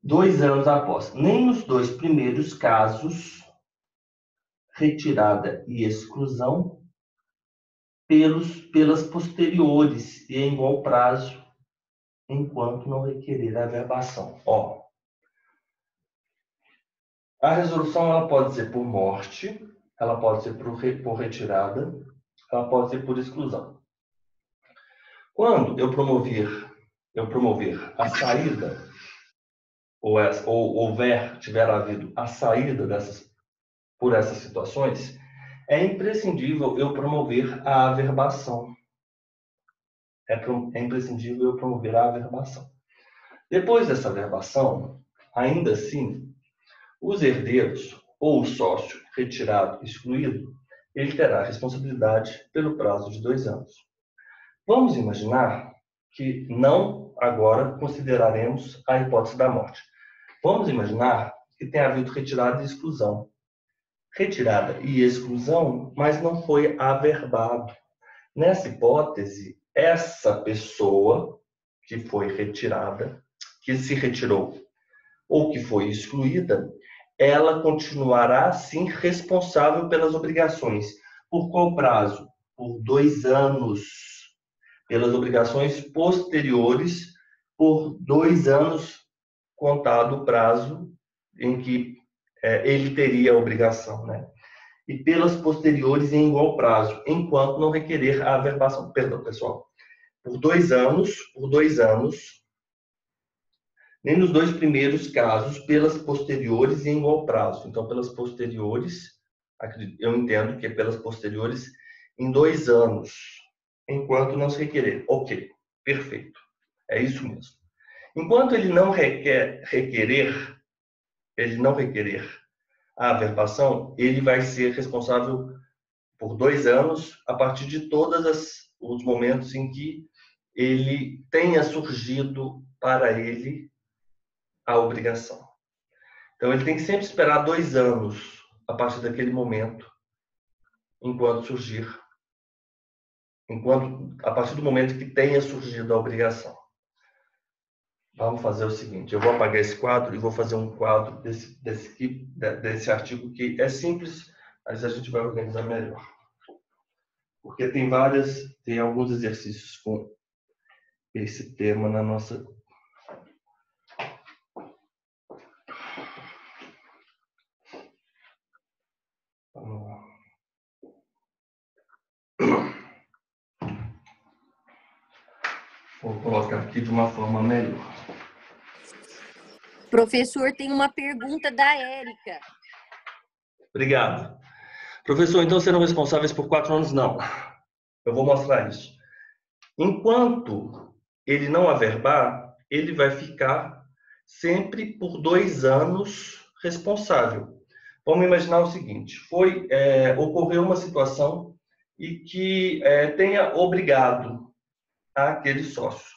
2 anos após. Nem nos 2 primeiros casos, retirada e exclusão, pelas posteriores e em igual prazo, enquanto não requerer a averbação. A resolução ela pode ser por morte, ela pode ser por retirada, ela pode ser por exclusão. Quando eu promover a saída, ou tiver havido a saída por essas situações, é imprescindível eu promover a averbação. É imprescindível eu promover a averbação. Depois dessa averbação, ainda assim, os herdeiros ou o sócio retirado, excluído, ele terá responsabilidade pelo prazo de 2 anos. Vamos imaginar que não agora consideraremos a hipótese da morte. Vamos imaginar que tenha havido retirada e exclusão. Retirada e exclusão, mas não foi averbado. Nessa hipótese, essa pessoa que foi retirada, que se retirou ou que foi excluída, ela continuará, sim, responsável pelas obrigações. Por qual prazo? Por 2 anos. Pelas obrigações posteriores, por 2 anos, contado o prazo em que ele teria a obrigação, né? E pelas posteriores em igual prazo, enquanto não requerer a averbação. Perdão, pessoal. Por 2 anos, nem nos 2 primeiros casos, pelas posteriores em igual prazo. Então, pelas posteriores, eu entendo que é pelas posteriores em 2 anos, enquanto não se requerer. Ok, perfeito. É isso mesmo. Enquanto ele não requerer a averbação, ele vai ser responsável por 2 anos a partir de todos os momentos em que ele tenha surgido para ele a obrigação. Então, ele tem que sempre esperar 2 anos a partir daquele momento, a partir do momento que tenha surgido a obrigação. Vamos fazer o seguinte, eu vou apagar esse quadro e vou fazer um quadro desse artigo que é simples, mas a gente vai organizar melhor. Porque tem alguns exercícios com esse tema na nossa... Vamos lá. Vou colocar aqui de uma forma melhor. Professor, tem uma pergunta da Érica. Obrigado. Professor, então serão responsáveis por 4 anos? Não. Eu vou mostrar isso. Enquanto ele não averbar, ele vai ficar sempre por 2 anos responsável. Vamos imaginar o seguinte, ocorreu uma situação e que tenha obrigado aquele sócio.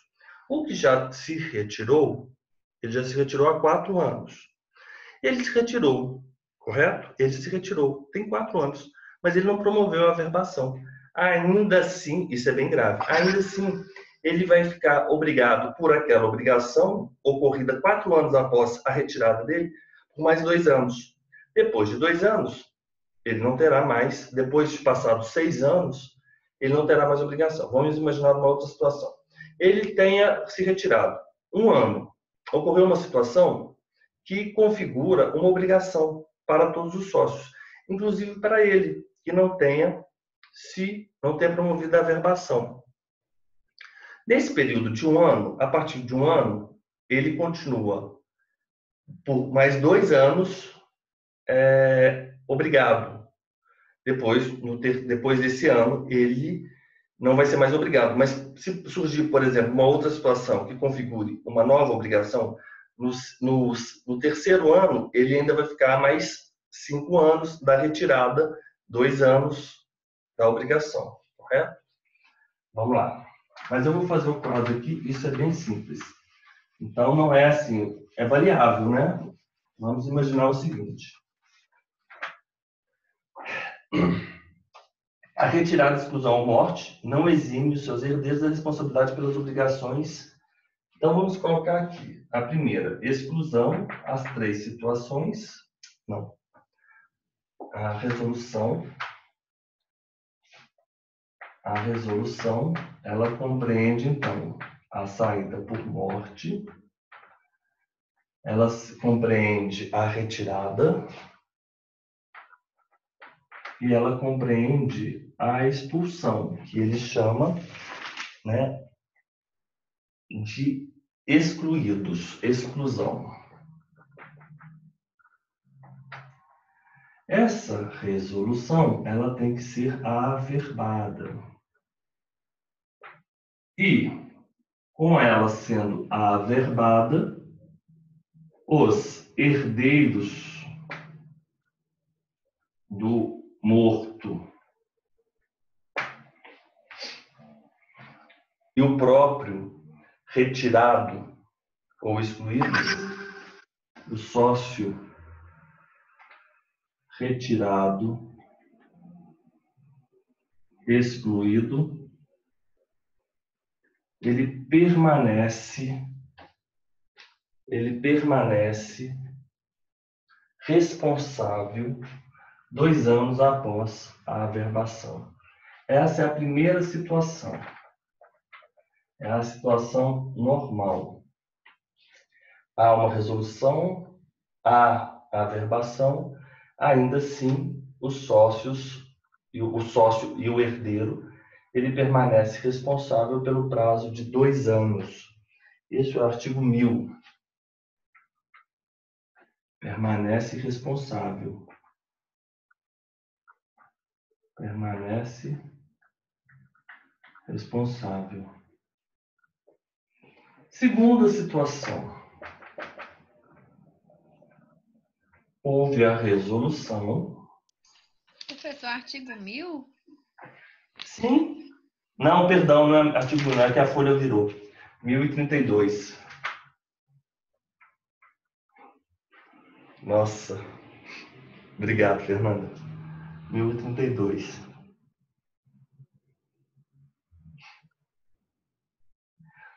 O que já se retirou, ele já se retirou há 4 anos. Ele se retirou, correto? Ele se retirou, tem 4 anos, mas ele não promoveu a averbação. Ainda assim, isso é bem grave, ainda assim, ele vai ficar obrigado por aquela obrigação ocorrida 4 anos após a retirada dele, por mais 2 anos. Depois de 2 anos, ele não terá mais, depois de passados 6 anos, ele não terá mais obrigação. Vamos imaginar uma outra situação. Ele tenha se retirado 1 ano. Ocorreu uma situação que configura uma obrigação para todos os sócios, inclusive para ele, que não tenha promovido a averbação. Nesse período de 1 ano, a partir de 1 ano, ele continua por mais 2 anos obrigado. Depois desse ano, ele não vai ser mais obrigado. Mas se surgir, por exemplo, uma outra situação que configure uma nova obrigação, no terceiro ano, ele ainda vai ficar mais 5 anos da retirada, 2 anos da obrigação, correto? Vamos lá. Mas eu vou fazer o quadro aqui, isso é bem simples. Então, não é assim, é variável, né? Vamos imaginar o seguinte. A retirada, exclusão ou morte não exime os seus herdeiros da responsabilidade pelas obrigações. Então, vamos colocar aqui a primeira, exclusão, as 3 situações. Não. A resolução, ela compreende, então, a saída por morte, ela compreende a retirada e ela compreende a expulsão, que ele chama, né, de excluídos, exclusão. Essa resolução, ela tem que ser averbada. E, com ela sendo averbada, os herdeiros do morto e o próprio retirado ou excluído, o sócio retirado, excluído, ele permanece responsável 2 anos após a averbação. Essa é a primeira situação. É a situação normal. Há uma resolução, há a averbação, ainda assim o sócio e o herdeiro, ele permanece responsável pelo prazo de 2 anos. Esse é o artigo 1000. Permanece responsável. Permanece responsável. Segunda situação. Houve a resolução. Professor, artigo 1000? Sim. Não, perdão, não é artigo 1000, é que a folha virou. 1032. Nossa. Obrigado, Fernanda. 1032.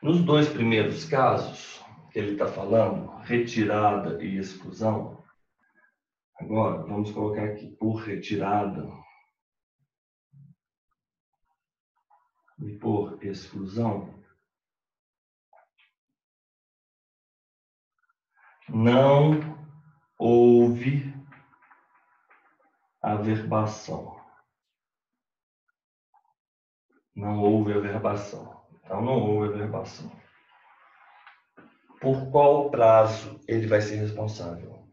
Nos 2 primeiros casos que ele está falando, retirada e exclusão, agora vamos colocar aqui por retirada e por exclusão, não houve averbação. Não houve averbação. Então, não houve averbação. Por qual prazo ele vai ser responsável?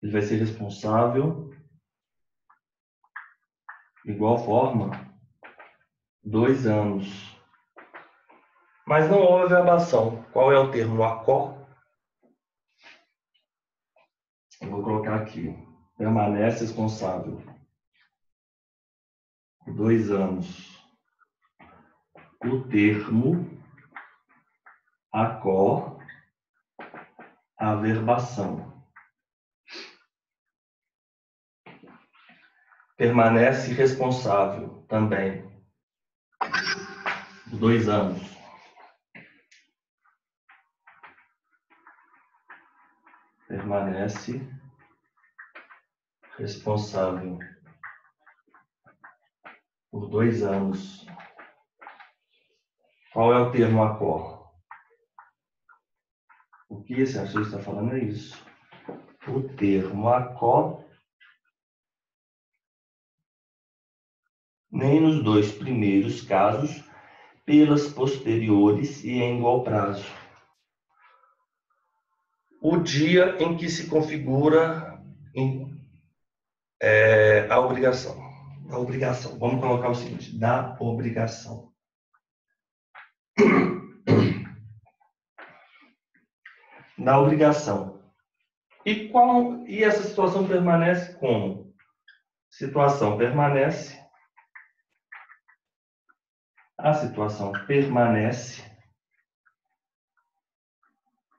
Ele vai ser responsável, de igual forma, 2 anos. Mas não houve averbação. Qual é o termo? ACO? Eu vou colocar aqui. Permanece responsável por 2 anos. O termo ACO, averbação. Permanece responsável também por 2 anos. Permanece responsável por 2 anos. Qual é o termo ACO? O que esse artigo está falando é isso. O termo ACO, nem nos 2 primeiros casos, pelas posteriores e em igual prazo. O dia em que se configura a obrigação. A obrigação. Vamos colocar o seguinte, da obrigação. Da obrigação. E essa situação permanece como? Situação permanece. A situação permanece.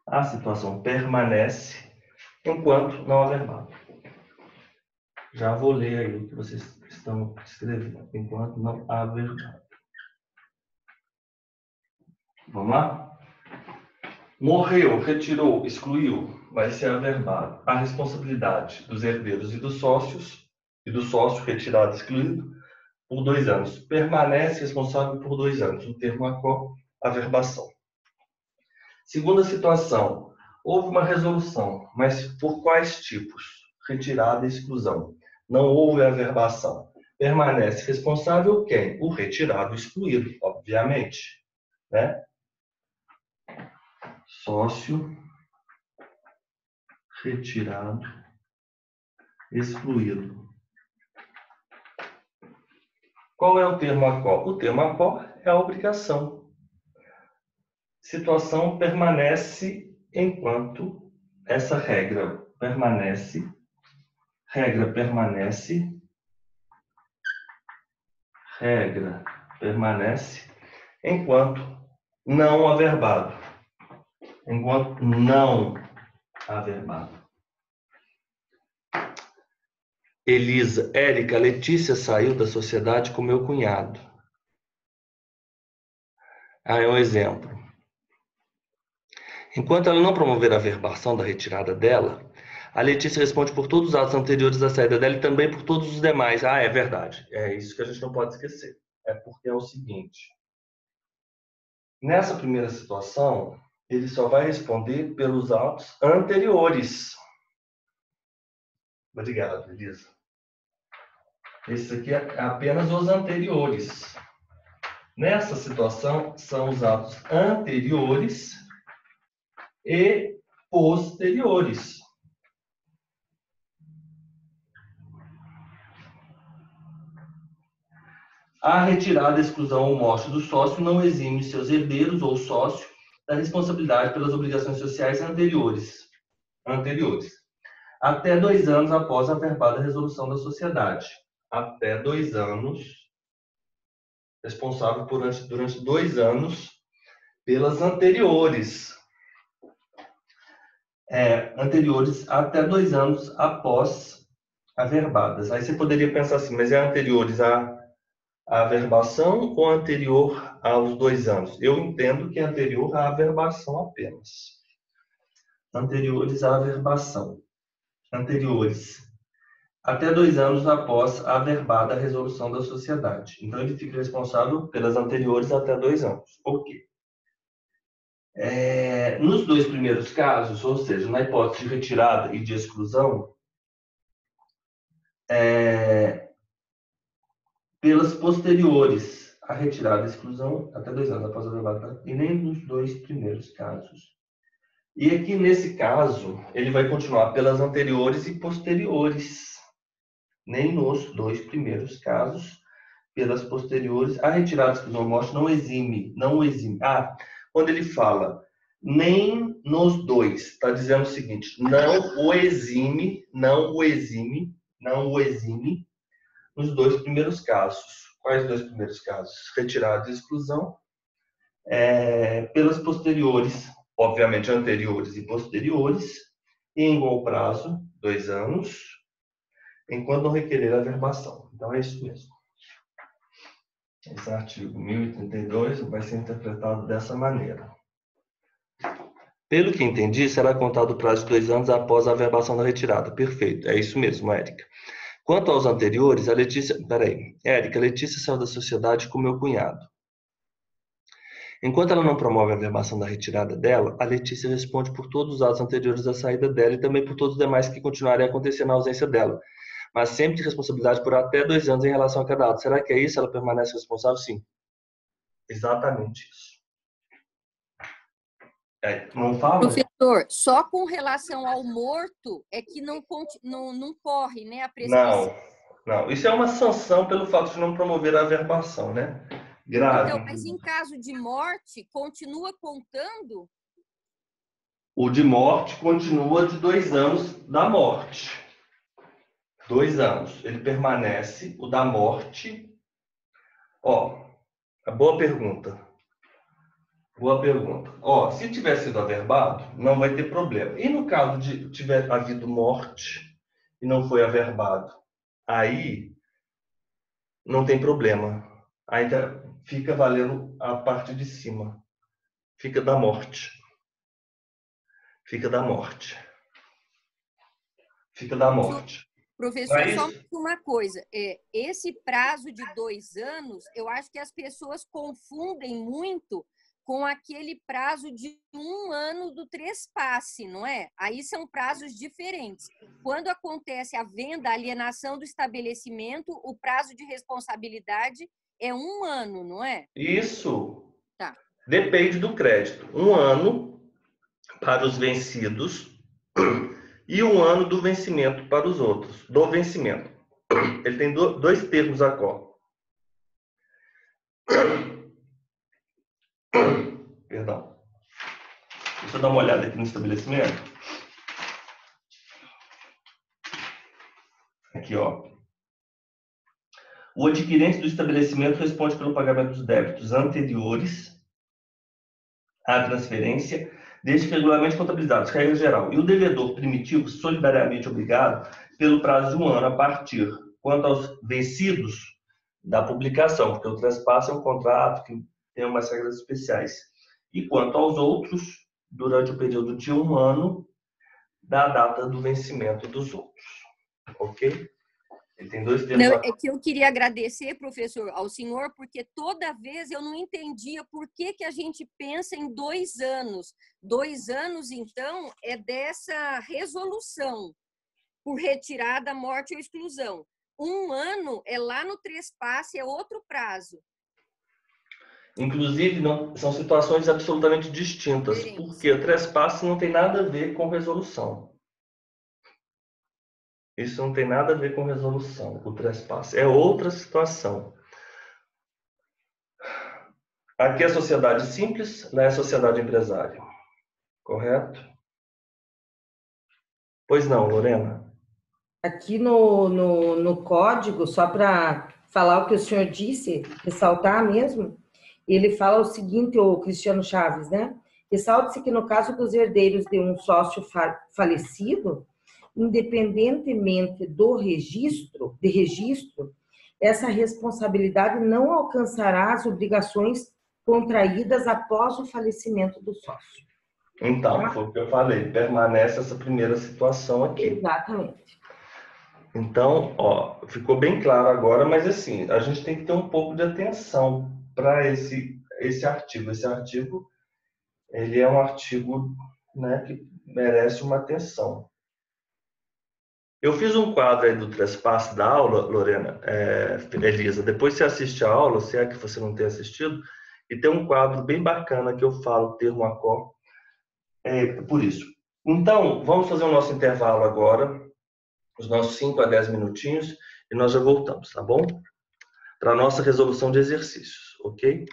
A situação permanece enquanto não averbado. Já vou ler aí o que vocês estão escrevendo. Enquanto não averbado. Vamos lá? Morreu, retirou, excluiu, vai ser averbado. A responsabilidade dos herdeiros e dos sócios, e do sócio retirado, excluído, por 2 anos. Permanece responsável por 2 anos. O termo ACO, averbação. Segunda situação. Houve uma resolução, mas por quais tipos? Retirada e exclusão. Não houve averbação. Permanece responsável quem? O retirado e excluído, obviamente. Né? Sócio, retirado, excluído. Qual é o termo ACO? O termo ACO é a obrigação. Situação permanece enquanto essa regra permanece, regra permanece enquanto não averbado. Enquanto não averbado. Elisa, Érica, Letícia saiu da sociedade com meu cunhado. É um exemplo. Enquanto ela não promover a averbação da retirada dela, a Letícia responde por todos os atos anteriores à saída dela e também por todos os demais. É verdade. É isso que a gente não pode esquecer. É porque é o seguinte. Nessa primeira situação, ele só vai responder pelos atos anteriores. Obrigado, Elisa. Esse aqui é apenas os anteriores. Nessa situação, são os atos anteriores e posteriores. A retirada, exclusão ou morte do sócio não exime seus herdeiros ou sócio da responsabilidade pelas obrigações sociais anteriores. Até 2 anos após a averbada resolução da sociedade. Até 2 anos, responsável durante 2 anos pelas anteriores. Anteriores até 2 anos após averbadas. Aí você poderia pensar assim, mas é anteriores à averbação ou anterior aos 2 anos? Eu entendo que é anterior à averbação apenas. Anteriores à averbação. Anteriores até 2 anos após a averbada resolução da sociedade. Então, ele fica responsável pelas anteriores até 2 anos. Por quê? Nos 2 primeiros casos, ou seja, na hipótese de retirada e de exclusão, pelas posteriores, a retirada e exclusão até 2 anos após a averbada, e nem nos 2 primeiros casos. E aqui, nesse caso, ele vai continuar pelas anteriores e posteriores. Nem nos 2 primeiros casos, pelas posteriores, a retirada, exclusão ou morte não exime. Quando ele fala nem nos 2, está dizendo o seguinte, não o exime nos 2 primeiros casos. Quais 2 primeiros casos? Retirada e exclusão. Pelas posteriores, obviamente anteriores e posteriores, e em igual prazo, 2 anos, enquanto não requerer a averbação. Então é isso mesmo. Esse artigo 1032 vai ser interpretado dessa maneira. Pelo que entendi, será contado o prazo de 2 anos após a averbação da retirada. Perfeito, é isso mesmo, Érica. Quanto aos anteriores, Érica, Letícia saiu da sociedade com meu cunhado. Enquanto ela não promove a averbação da retirada dela, a Letícia responde por todos os atos anteriores à saída dela e também por todos os demais que continuarem a acontecer na ausência dela, mas sempre de responsabilidade por até 2 anos em relação a cada ato. Será que é isso? Ela permanece responsável? Sim. Exatamente isso. Não fala? Professor, só com relação ao morto é que não corre, né, a prescrição. Não. Isso é uma sanção pelo fato de não promover a averbação, né? Grave. Então, mas em caso de morte, continua contando? O de morte continua de 2 anos da morte. 2 anos. Ele permanece. O da morte. Boa pergunta. Se tiver sido averbado, não vai ter problema. E no caso de tiver havido morte e não foi averbado, aí não tem problema. Aí fica valendo a parte de cima. Fica da morte. Professor, só uma coisa. Esse prazo de 2 anos, eu acho que as pessoas confundem muito com aquele prazo de 1 ano do trespasse, não é? Aí são prazos diferentes. Quando acontece a venda, a alienação do estabelecimento, o prazo de responsabilidade é 1 ano, não é? Isso. Tá. Depende do crédito. 1 ano para os vencidos e 1 ano do vencimento para os outros. Do vencimento. Ele tem 2 termos a qual. Perdão. Deixa eu dar uma olhada aqui no estabelecimento. Aqui, ó. O adquirente do estabelecimento responde pelo pagamento dos débitos anteriores à transferência, desde que regularmente contabilizados, regra geral, e o devedor primitivo solidariamente obrigado pelo prazo de 1 ano a partir, quanto aos vencidos da publicação, porque o trespasse é um contrato que tem umas regras especiais, e quanto aos outros, durante o período de 1 ano da data do vencimento dos outros. Ok? Ele tem 2 termos. Não, é que eu queria agradecer, professor, ao senhor, porque toda vez eu não entendia por que a gente pensa em 2 anos. 2 anos, então, é dessa resolução por retirada, morte ou exclusão. 1 ano é lá no trespasse, é outro prazo. Inclusive, não, são situações absolutamente distintas, porque o trespasse não tem nada a ver com resolução. Isso não tem nada a ver com resolução, o trespasse. É outra situação. Aqui é sociedade simples, lá é sociedade empresária. Correto? Pois não, Lorena? Aqui no código, só para falar o que o senhor disse, ressaltar mesmo, ele fala o seguinte, o Cristiano Chaves, né? Ressalte-se que no caso dos herdeiros de um sócio falecido, independentemente do registro, essa responsabilidade não alcançará as obrigações contraídas após o falecimento do sócio. Então, foi o que eu falei, permanece essa primeira situação aqui. Exatamente. Então, ó, ficou bem claro agora, mas assim, a gente tem que ter um pouco de atenção para esse artigo. Esse artigo, ele é um artigo, né, que merece uma atenção. Eu fiz um quadro aí do trespasse da aula, Lorena, Elisa, depois você assiste a aula, se é que você não tem assistido, e tem um quadro bem bacana que eu falo termo a qual, por isso. Então, vamos fazer o nosso intervalo agora, os nossos 5 a 10 minutinhos, e nós já voltamos, tá bom? Para a nossa resolução de exercícios, ok?